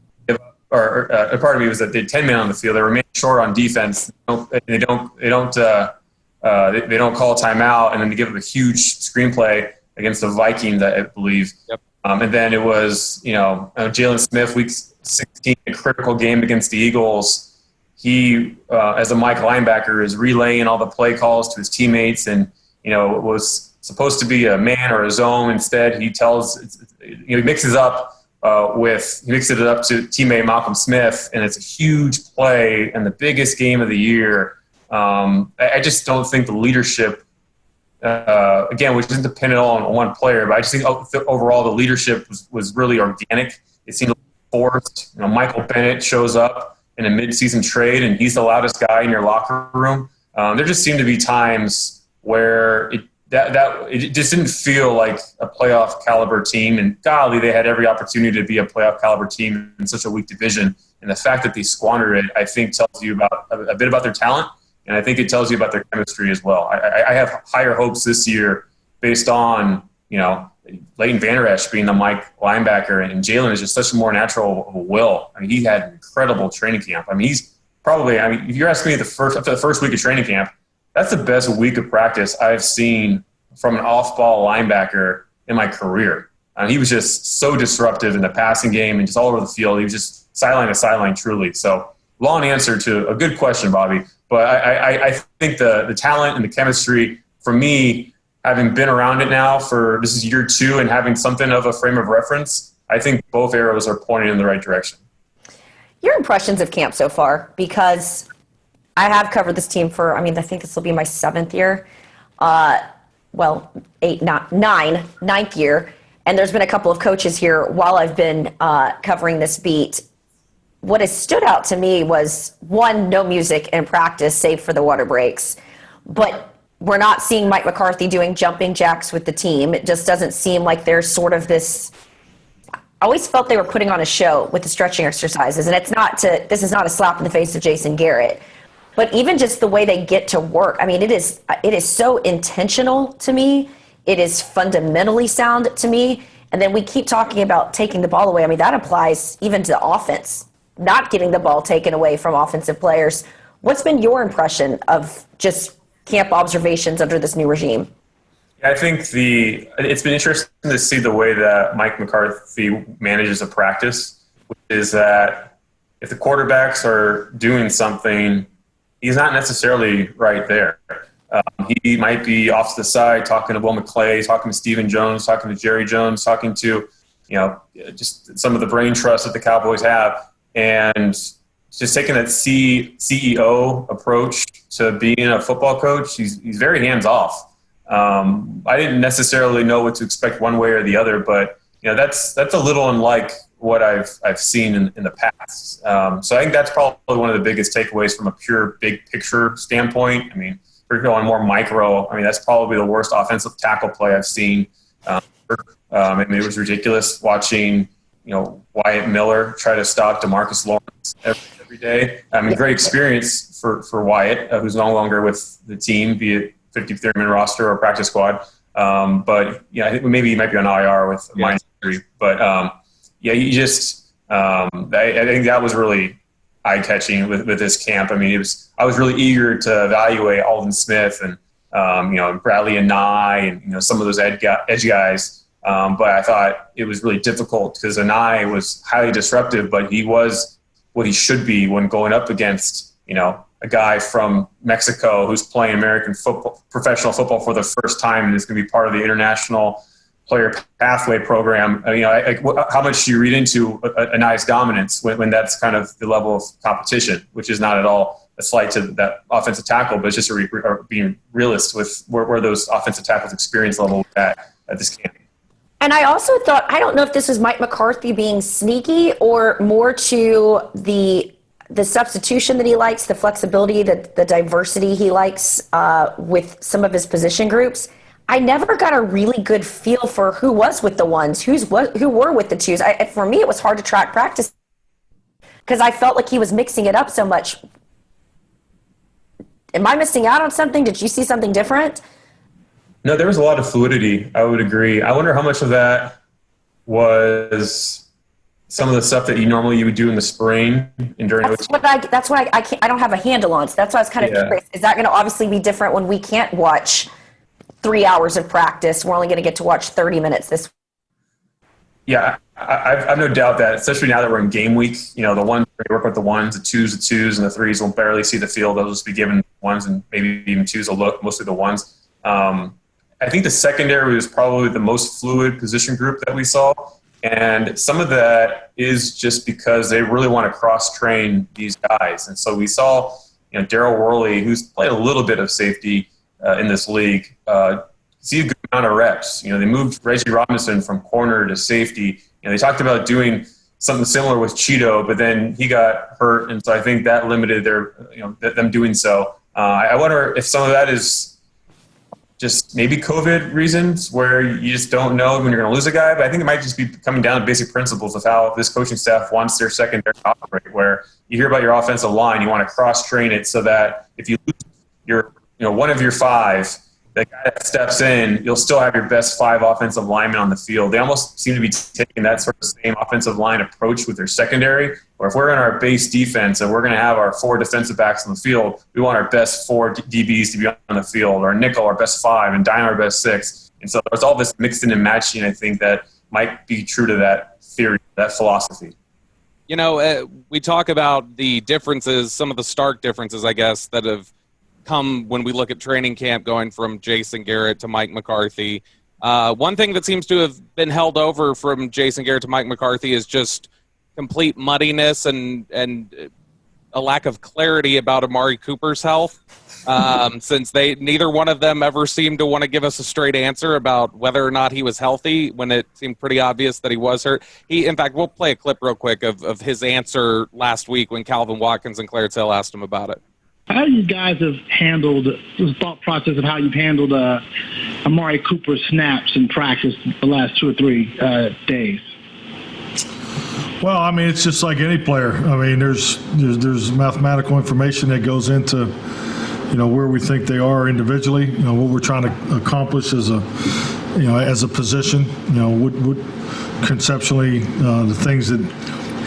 or a part of me was that they had 10 men on the field. They remain short on defense. They don't call a timeout, and then they give up a huge screenplay against the Vikings, I believe. Yep. And then it was Jalen Smith, week 16, a critical game against the Eagles. He, as a Mike linebacker, is relaying all the play calls to his teammates, and it was supposed to be a man or a zone. Instead, he mixes it up to teammate Malcolm Smith, and it's a huge play and the biggest game of the year. I just don't think the leadership, again, which isn't dependent on one player, but I just think overall the leadership was really organic. It seemed forced. Michael Bennett shows up in a mid-season trade, and he's the loudest guy in your locker room. There just seemed to be times where it just didn't feel like a playoff caliber team. And golly, they had every opportunity to be a playoff caliber team in such a weak division. And the fact that they squandered it, I think, tells you about a bit about their talent, and I think it tells you about their chemistry as well. I have higher hopes this year based on Leighton Vander Esch being the Mike linebacker, and Jalen is just such a more natural of a will. I mean, he had an incredible training camp. I mean, he's probably, if you're asking me after the first week of training camp, that's the best week of practice I've seen from an off-ball linebacker in my career. He was just so disruptive in the passing game and just all over the field. He was just sideline to sideline, truly. So long answer to a good question, Bobby. But I think the talent and the chemistry, for me, having been around it now for this is year 2 and having something of a frame of reference, I think both arrows are pointing in the right direction. Your impressions of camp so far, because I have covered this team for, I think this will be my 7th year. Ninth year. And there's been a couple of coaches here while I've been covering this beat. What has stood out to me was, one, no music in practice, save for the water breaks. But we're not seeing Mike McCarthy doing jumping jacks with the team. It just doesn't seem like there's sort of this. I always felt they were putting on a show with the stretching exercises. And this is not a slap in the face of Jason Garrett. But even just the way they get to work, it is so intentional to me. It is fundamentally sound to me. And then we keep talking about taking the ball away. That applies even to offense, not getting the ball taken away from offensive players. What's been your impression of just camp observations under this new regime? I think it's been interesting to see the way that Mike McCarthy manages a practice, which is that if the quarterbacks are doing something, he's not necessarily right there. He might be off to the side talking to Will McClay, talking to Stephen Jones, talking to Jerry Jones, talking to, just some of the brain trust that the Cowboys have. And just taking that CEO approach to being a football coach, he's very hands-off. I didn't necessarily know what to expect one way or the other, but that's a little unlike what I've seen in the past. So I think that's probably one of the biggest takeaways from a pure big picture standpoint. If we're going more micro, that's probably the worst offensive tackle play I've seen. It was ridiculous watching Wyatt Miller try to stop DeMarcus Lawrence every day. Great experience for Wyatt, who's no longer with the team, be it 53rd-man roster or practice squad. But I think maybe he might be on IR with a minor injury. But you just I think that was really eye-catching with this camp. I was really eager to evaluate Alden Smith and Bradley and Nye and some of those edge guys. But I thought it was really difficult because Anai was highly disruptive, but he was what he should be when going up against, a guy from Mexico who's playing American football, professional football for the first time and is going to be part of the international player pathway program. How much do you read into Anai's dominance when that's kind of the level of competition, which is not at all a slight to that offensive tackle, but it's just being realist with where those offensive tackles experience level at this camp. And I also thought, I don't know if this was Mike McCarthy being sneaky or more to the substitution that he likes, the flexibility, the diversity he likes with some of his position groups. I never got a really good feel for who was with the ones, who were with the twos. For me, it was hard to track practice because I felt like he was mixing it up so much. Am I missing out on something? Did you see something different? No, there was a lot of fluidity. I would agree. I wonder how much of that was some of the stuff that you would do in the spring and during. That's what I don't have a handle on. So that's why I was kind of curious. Is that going to obviously be different when we can't watch 3 hours of practice? We're only going to get to watch 30 minutes this week. Yeah, I've no doubt that, especially now that we're in game week, the ones we work with the ones, the twos, and the threes will barely see the field. They'll just be given ones and maybe even twos will look, mostly the ones. I think the secondary was probably the most fluid position group that we saw. And some of that is just because they really want to cross-train these guys. And so we saw, Daryl Worley, who's played a little bit of safety in this league, see a good amount of reps. They moved Reggie Robinson from corner to safety. They talked about doing something similar with Cheeto, but then he got hurt, and so I think that limited them doing so. I wonder if some of that is just maybe COVID reasons where you just don't know when you're going to lose a guy, but I think it might just be coming down to basic principles of how this coaching staff wants their secondary to operate, where you hear about your offensive line, you want to cross-train it so that if you lose your one of your five, the guy that steps in, you'll still have your best 5 offensive linemen on the field. They almost seem to be taking that sort of same offensive line approach with their secondary, or if we're in our base defense and we're going to have our 4 defensive backs on the field, we want our best 4 DBs to be on the field, or nickel our best 5, and dime our best 6. And so there's all this mixing and matching, I think, that might be true to that theory, that philosophy. You know, we talk about the differences, some of the stark differences, I guess, that have come when we look at training camp going from Jason Garrett to Mike McCarthy. One thing that seems to have been held over from Jason Garrett to Mike McCarthy is just complete muddiness and a lack of clarity about Amari Cooper's health, since neither one of them ever seemed to want to give us a straight answer about whether or not he was healthy when it seemed pretty obvious that he was hurt. In fact, we'll play a clip real quick of his answer last week when Calvin Watkins and Clarence Hill asked him about it. How you guys have handled the thought process of how you've handled Amari Cooper snaps in practice the last 2 or 3 days? Well, I mean, it's just like any player. I mean, there's mathematical information that goes into, where we think they are individually. What we're trying to accomplish as a position. What conceptually the things that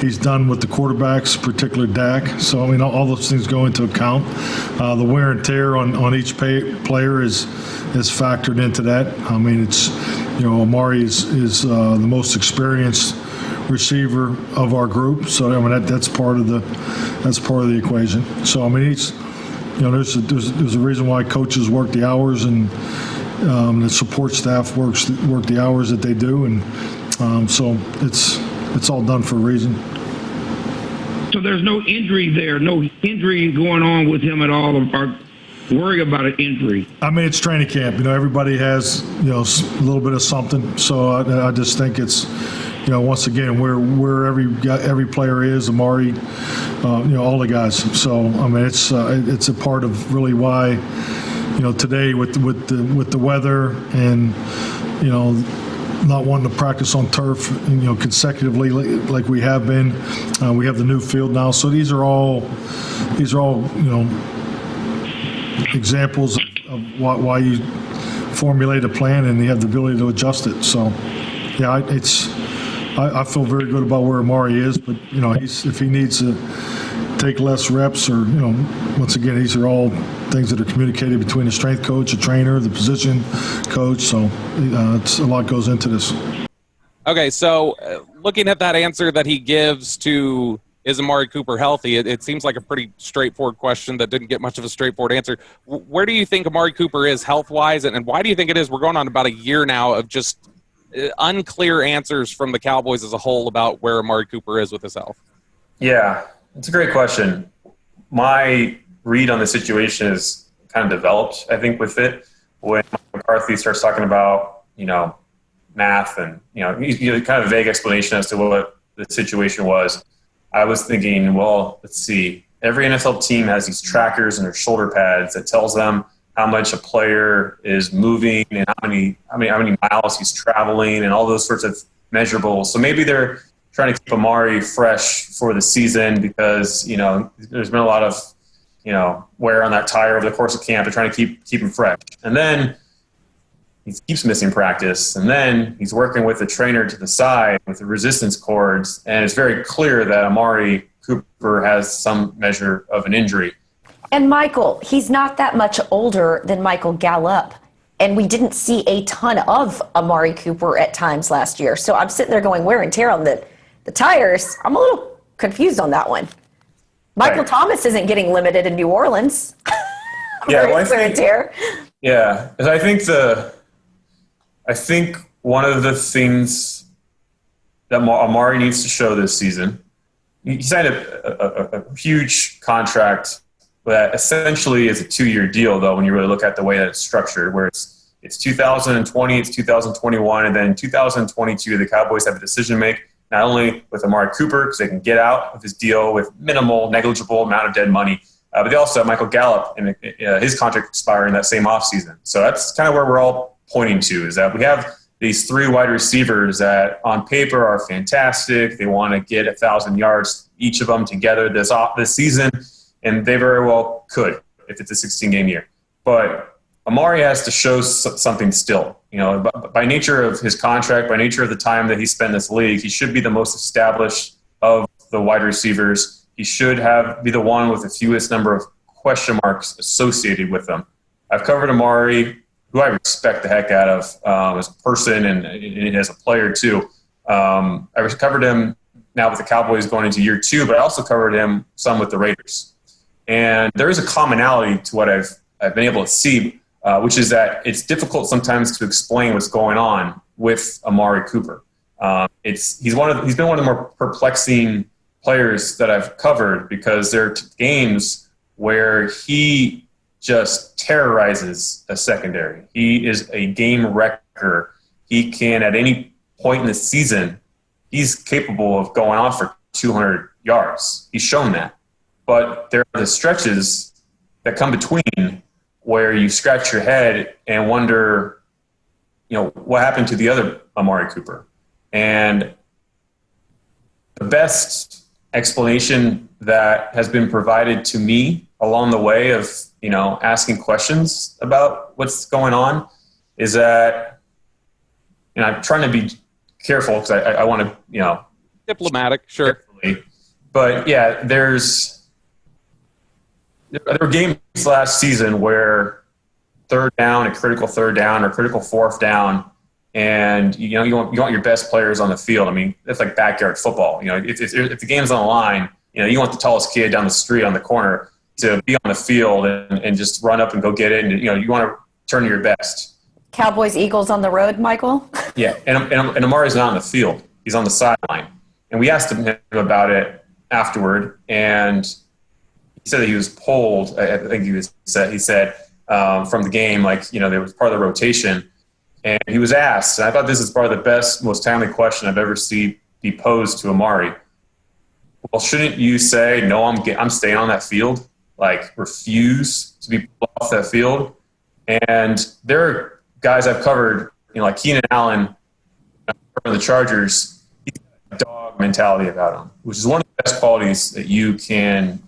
he's done with the quarterbacks, particularly Dak. So, I mean, all those things go into account. The wear and tear on each player is factored into that. I mean, it's, Amari is the most experienced receiver of our group. So, I mean, that's part of the equation. So, I mean, he's, there's a reason why coaches work the hours and the support staff work the hours that they do. And so it's all done for a reason. So there's no injury there, no injury going on with him at all, or worry about an injury? I mean, it's training camp. You know, everybody has, you know, a little bit of something. So I just think it's, you know, once again, where every player is, Amari, you know, all the guys. So I mean, it's a part of really why, you know, today with the weather and, you know, not wanting to practice on turf, you know, consecutively like we have been. We have the new field now, so these are all, you know, examples of why you formulate a plan and you have the ability to adjust it. So, yeah, I feel very good about where Amari is, but you know, if he needs to take less reps, or you know, once again, these are all things that are communicated between the strength coach, the trainer, the position coach. So it's a lot goes into this. Okay, so looking at that answer that he gives to is Amari Cooper healthy, it seems like a pretty straightforward question that didn't get much of a straightforward answer. Where do you think Amari Cooper is health-wise, and why do you think it is we're going on about a year now of just unclear answers from the Cowboys as a whole about where Amari Cooper is with his health? Yeah, it's a great question. My read on the situation is kind of developed, I think, with it. When McCarthy starts talking about, you know, math and, you know, kind of a vague explanation as to what the situation was, I was thinking, well, let's see. Every NFL team has these trackers in their shoulder pads that tells them how much a player is moving and how many miles he's traveling and all those sorts of measurables. So maybe they're trying to keep Amari fresh for the season because, you know, there's been a lot of, you know, wear on that tire over the course of camp. They're trying to keep him fresh. And then he keeps missing practice. And then he's working with the trainer to the side with the resistance cords. And it's very clear that Amari Cooper has some measure of an injury. And Michael, he's not that much older than Michael Gallup. And we didn't see a ton of Amari Cooper at times last year. So I'm sitting there going, wear and tear on the tires. I'm a little confused on that one. Michael Right. Thomas isn't getting limited in New Orleans. Yeah, well, wear and tear. Yeah, because I think one of the things that Amari needs to show this season, he signed a huge contract that essentially is a 2-year deal, though, when you really look at the way that it's structured, where it's 2020, it's 2021, and then 2022, the Cowboys have a decision to make, not only with Amari Cooper, because they can get out of his deal with negligible amount of dead money, but they also have Michael Gallup and his contract expiring that same offseason. So that's kind of where we're all pointing to, is that we have these 3 wide receivers that on paper are fantastic. They want to get 1,000 yards, each of them together this season, and they very well could if it's a 16-game year. But Amari has to show something still. By nature of his contract, by nature of the time that he spent in this league, he should be the most established of the wide receivers. He should be the one with the fewest number of question marks associated with him. I've covered Amari, who I respect the heck out of as a person and as a player too. I covered him now with the Cowboys going into year 2, but I also covered him some with the Raiders. And there is a commonality to what I've been able to see, which is that it's difficult sometimes to explain what's going on with Amari Cooper. He's been one of the more perplexing players that I've covered because there are games where he just terrorizes a secondary. He is a game wrecker. He can, at any point in the season, he's capable of going off for 200 yards. He's shown that. But there are the stretches that come between where you scratch your head and wonder, what happened to the other Amari Cooper? And the best explanation that has been provided to me along the way of, asking questions about what's going on is that, and I'm trying to be careful because I want to, diplomatic, sure. But yeah, there were games last season where third down, a critical third down or critical fourth down, and you want your best players on the field. I mean, it's like backyard football. If the game's on the line, you want the tallest kid down the street on the corner to be on the field and just run up and go get it. And you want to turn to your best. Cowboys, Eagles on the road, Michael? Yeah, and Amari's not on the field. He's on the sideline. And we asked him about it afterward, and he said that he was pulled. I think he said from the game, there was part of the rotation. And he was asked, and I thought this is probably the best, most timely question I've ever seen be posed to Amari. Well, shouldn't you say, no, I'm staying on that field? Refuse to be pulled off that field? And there are guys I've covered, like Keenan Allen from the Chargers. He's got a dog mentality about him, which is one of the best qualities that you can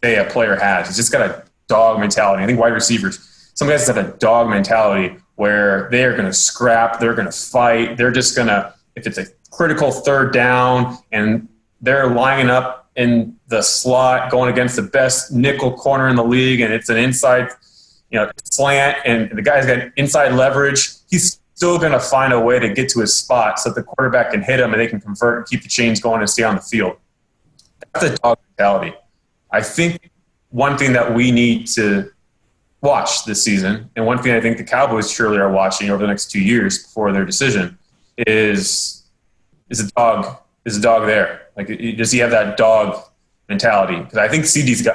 say a player has. He's just got a dog mentality. I think wide receivers, some guys have a dog mentality where they are going to scrap, they're going to fight, they're just going to, if it's a critical third down and they're lining up in the slot going against the best nickel corner in the league and it's an inside slant and the guy's got inside leverage, he's still going to find a way to get to his spot so that the quarterback can hit him and they can convert and keep the chains going and stay on the field. That's a dog mentality. I think one thing that we need to watch this season, and one thing I think the Cowboys surely are watching over the next 2 years before their decision, is a dog there? Does he have that dog mentality? Because I think CD's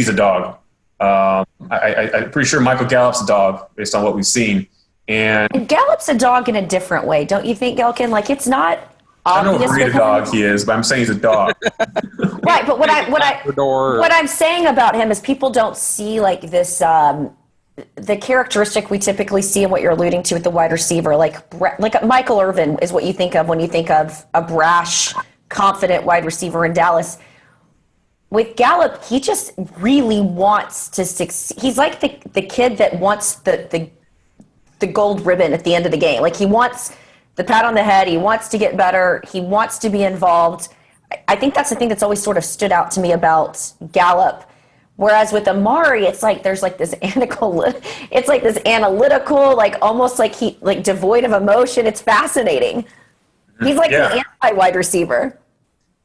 a dog. I'm pretty sure Michael Gallup's a dog based on what we've seen. And Gallup's a dog in a different way, don't you think, Gehlken? It's not obvious. I don't know what breed of dog he is, but I'm saying he's a dog. Right, but what I'm saying about him is people don't see this the characteristic we typically see and what you're alluding to with the wide receiver, like Michael Irvin is what you think of when you think of a brash, confident wide receiver in Dallas. With Gallup, he just really wants to succeed. He's like the kid that wants the gold ribbon at the end of the game. He wants the pat on the head. He wants to get better. He wants to be involved. I think that's the thing that's always sort of stood out to me about Gallup. Whereas with Amari, it's there's this analytical, almost he devoid of emotion. It's fascinating. He's the anti-wide receiver.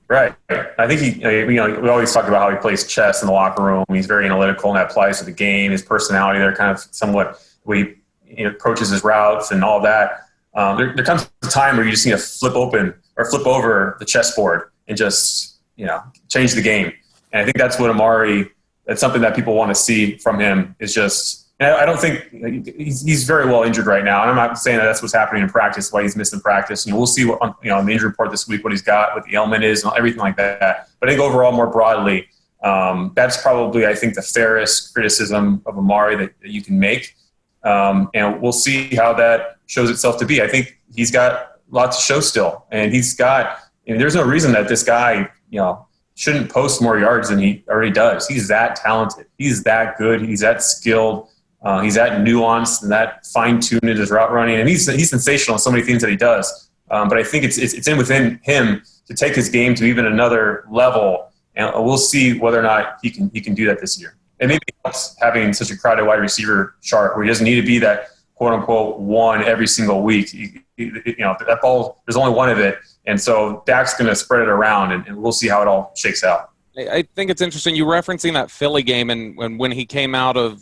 Right. I think we always talk about how he plays chess in the locker room. He's very analytical, and that applies to the game. His personality there kind of somewhat, he approaches his routes and all that. There comes a time where you just need to flip over the chessboard and just, change the game. And I think that's what Amari, that's something that people want to see from him is just, I don't think he's very well injured right now. And I'm not saying that that's what's happening in practice, why he's missing practice. We'll see what, on the injury report this week, what he's got, what the ailment is and everything like that. But I think overall, more broadly, that's probably, I think, the fairest criticism of Amari that you can make. And we'll see how that shows itself to be. I think he's got lots to show still. And there's no reason that this guy, shouldn't post more yards than he already does. He's that talented. He's that good. He's that skilled. He's that nuanced and that fine-tuned in his route running, and he's sensational in so many things that he does. But I think it's within him to take his game to even another level, and we'll see whether or not he can do that this year. And maybe it helps having such a crowded wide receiver chart where he doesn't need to be that quote-unquote one every single week. That ball, there's only one of it, and so Dak's going to spread it around, and we'll see how it all shakes out. I think it's interesting you referencing that Philly game and when he came out of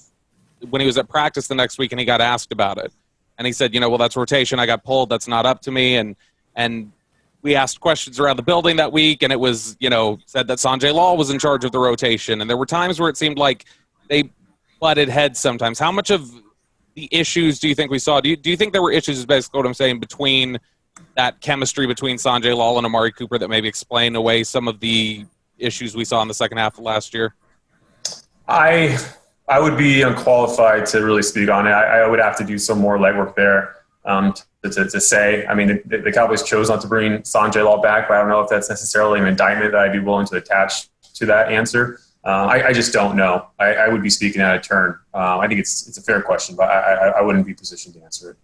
when he was at practice the next week and he got asked about it. And he said, well, that's rotation. I got pulled. That's not up to me. And we asked questions around the building that week, and it was, said that Sanjay Lal was in charge of the rotation. And there were times where it seemed like they butted heads sometimes. How much of the issues do you think we saw? Do you think there were issues, is basically what I'm saying, between that chemistry between Sanjay Lal and Amari Cooper that maybe explain away some of the issues we saw in the second half of last year? I would be unqualified to really speak on it. I would have to do some more legwork there to say. I mean, the Cowboys chose not to bring Sanjay Lal back, but I don't know if that's necessarily an indictment that I'd be willing to attach to that answer. I just don't know. I would be speaking out of turn. I think it's a fair question, but I wouldn't be positioned to answer it.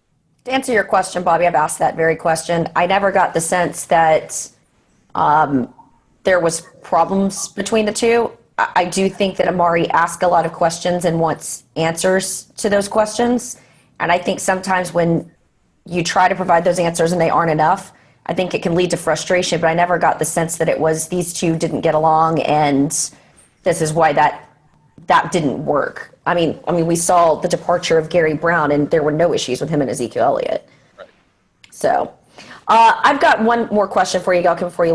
To answer your question, Bobby, I've asked that very question. I never got the sense that there was problems between the two. I do think that Amari asks a lot of questions and wants answers to those questions. And I think sometimes when you try to provide those answers and they aren't enough, I think it can lead to frustration. But I never got the sense that it was these two didn't get along and this is why that didn't work. I mean, we saw the departure of Gary Brown and there were no issues with him and Ezekiel Elliott. Right. So I've got one more question for you, Gehlken, before we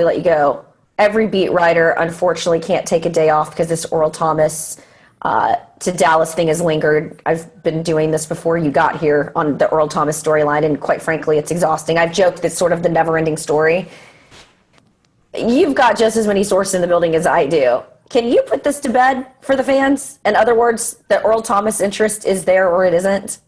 let you go. Every beat writer, unfortunately, can't take a day off because this Earl Thomas to Dallas thing has lingered. I've been doing this before you got here on the Earl Thomas storyline, and quite frankly, it's exhausting. I've joked it's sort of the never-ending story. You've got just as many sources in the building as I do. Can you put this to bed for the fans? In other words, the Earl Thomas interest is there or it isn't?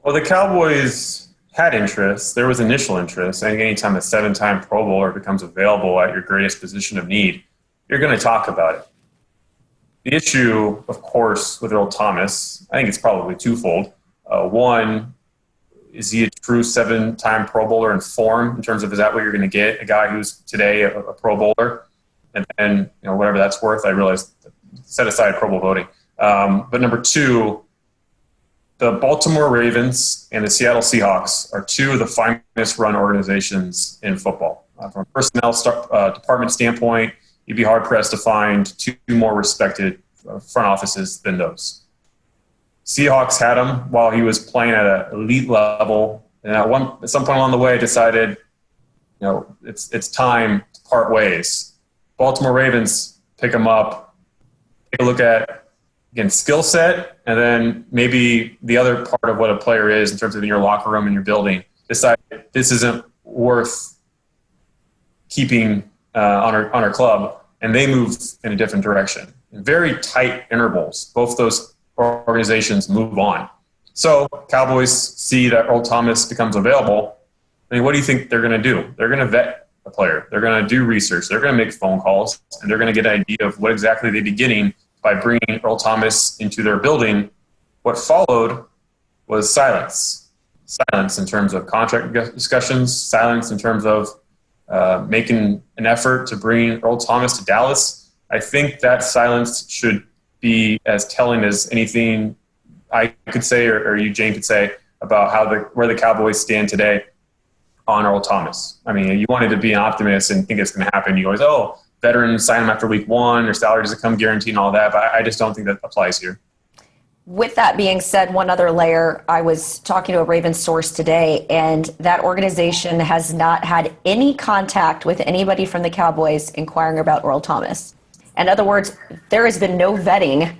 Well, the Cowboys had interest. There was initial interest. I think anytime a 7-time Pro Bowler becomes available at your greatest position of need, you're going to talk about it. The issue, of course, with Earl Thomas, I think it's probably twofold. One, is he a true 7-time Pro Bowler in form in terms of is that what you're going to get, a guy who's today a Pro Bowler? And whatever that's worth, I realize, set aside Pro Bowl voting. But number two, the Baltimore Ravens and the Seattle Seahawks are two of the finest run organizations in football. From a personnel department standpoint, you'd be hard-pressed to find two more respected front offices than those. Seahawks had him while he was playing at an elite level, and at some point along the way decided, it's time to part ways. Baltimore Ravens pick him up, take a look at, again, skill set, and then maybe the other part of what a player is in terms of in your locker room and your building, decide this isn't worth keeping on our club, and they move in a different direction. In very tight intervals, both those organizations move on. So Cowboys see that Earl Thomas becomes available. I mean, what do you think they're going to do? They're going to vet a player. They're going to do research. They're going to make phone calls, and they're going to get an idea of what exactly they'd be getting by bringing Earl Thomas into their building. What followed was silence. Silence in terms of contract discussions, silence in terms of making an effort to bring Earl Thomas to Dallas. I think that silence should be as telling as anything I could say or you, Jane, could say about where the Cowboys stand today on Earl Thomas. I mean, you wanted to be an optimist and think it's going to happen. You always, veterans sign them after week one, their salary doesn't come guaranteed and all that, but I just don't think that applies here. With that being said, one other layer, I was talking to a Ravens source today, and that organization has not had any contact with anybody from the Cowboys inquiring about Earl Thomas. In other words, there has been no vetting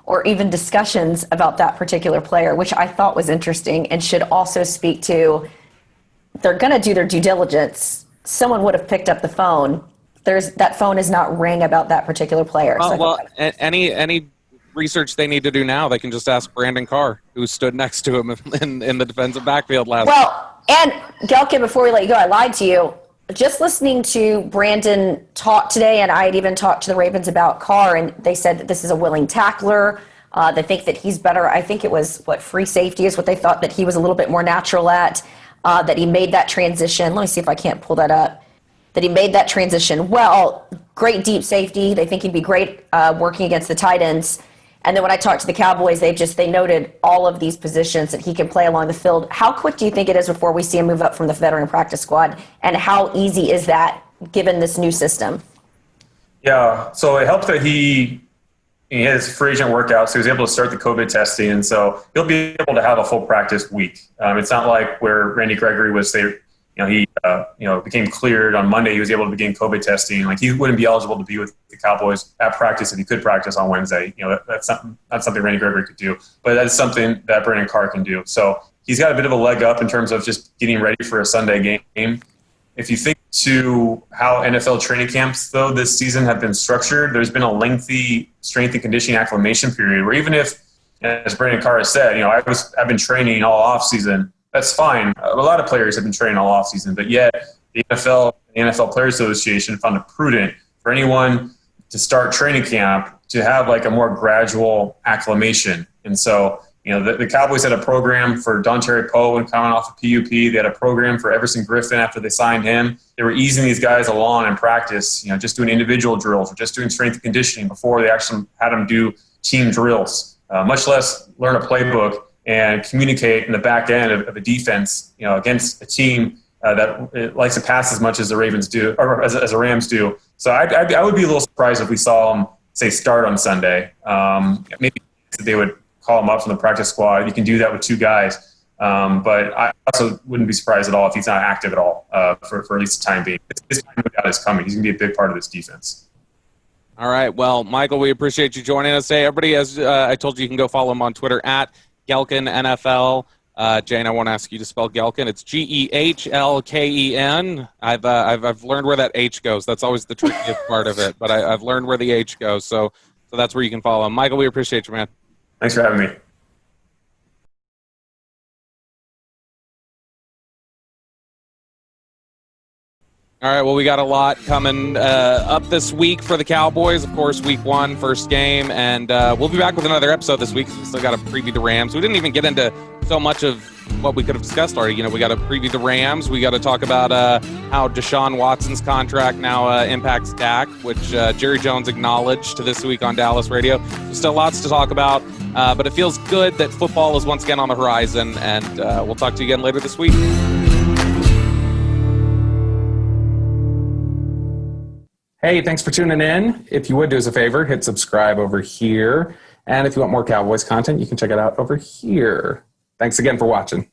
or even discussions about that particular player, which I thought was interesting and should also speak to they're going to do their due diligence. Someone would have picked up the phone. That phone is not ring about that particular player. Any research they need to do now, they can just ask Brandon Carr, who stood next to him in the defensive backfield last week. Well, and Gehlken, before we let you go, I lied to you. Just listening to Brandon talk today, and I had even talked to the Ravens about Carr, and they said that this is a willing tackler. They think that he's better. I think it was free safety is what they thought that he was a little bit more natural at, that he made that transition. Let me see if I can't pull that up. That he made that transition well. Great deep safety. They think he'd be great working against the tight ends. And then when I talked to the Cowboys, they noted all of these positions that he can play along the field. How quick do you think it is before we see him move up from the veteran practice squad? And how easy is that given this new system? Yeah, so it helped that he has free agent workouts, so he was able to start the COVID testing, and so he'll be able to have a full practice week. It's not like where Randy Gregory was there. He became cleared on Monday. He was able to begin COVID testing. Like, he wouldn't be eligible to be with the Cowboys at practice if he could practice on Wednesday. That's not something Randy Gregory could do, but that's something that Brandon Carr can do. So he's got a bit of a leg up in terms of just getting ready for a Sunday game. If you think to how NFL training camps, though, this season have been structured, there's been a lengthy strength and conditioning acclimation period where even if, as Brandon Carr has said, I've been training all off season. That's fine. A lot of players have been training all offseason, but yet the NFL Players Association found it prudent for anyone to start training camp to have like a more gradual acclimation. And so, the Cowboys had a program for Dontari Poe when coming off of PUP. They had a program for Everson Griffin after they signed him. They were easing these guys along in practice, just doing individual drills or just doing strength and conditioning before they actually had them do team drills, much less learn a playbook and communicate in the back end of a defense, against a team that likes to pass as much as the Ravens do, or as the Rams do. So I would be a little surprised if we saw them, say, start on Sunday. Maybe they would call him up from the practice squad. You can do that with two guys. But I also wouldn't be surprised at all if he's not active at all for at least the time being. His time out is coming. He's going to be a big part of this defense. All right. Well, Michael, we appreciate you joining us today. Everybody, as I told you, you can go follow him on Twitter at Gehlken NFL. Jane, I want to ask you to spell Gehlken. It's Gehlken. I've learned where that H goes. That's always the trickiest part of it, but I've learned where the H goes. So that's where you can follow him. Michael, we appreciate you, man. Thanks for having me. All right, well, we got a lot coming up this week for the Cowboys. Of course, week 1, first game, and we'll be back with another episode this week. We still got to preview the Rams. We didn't even get into so much of what we could have discussed already. We got to preview the Rams. We got to talk about how Deshaun Watson's contract now impacts Dak, which Jerry Jones acknowledged this week on Dallas radio. There's still lots to talk about, but it feels good that football is once again on the horizon, and we'll talk to you again later this week. Hey, thanks for tuning in. If you would do us a favor, hit subscribe over here. And if you want more Cowboys content, you can check it out over here. Thanks again for watching.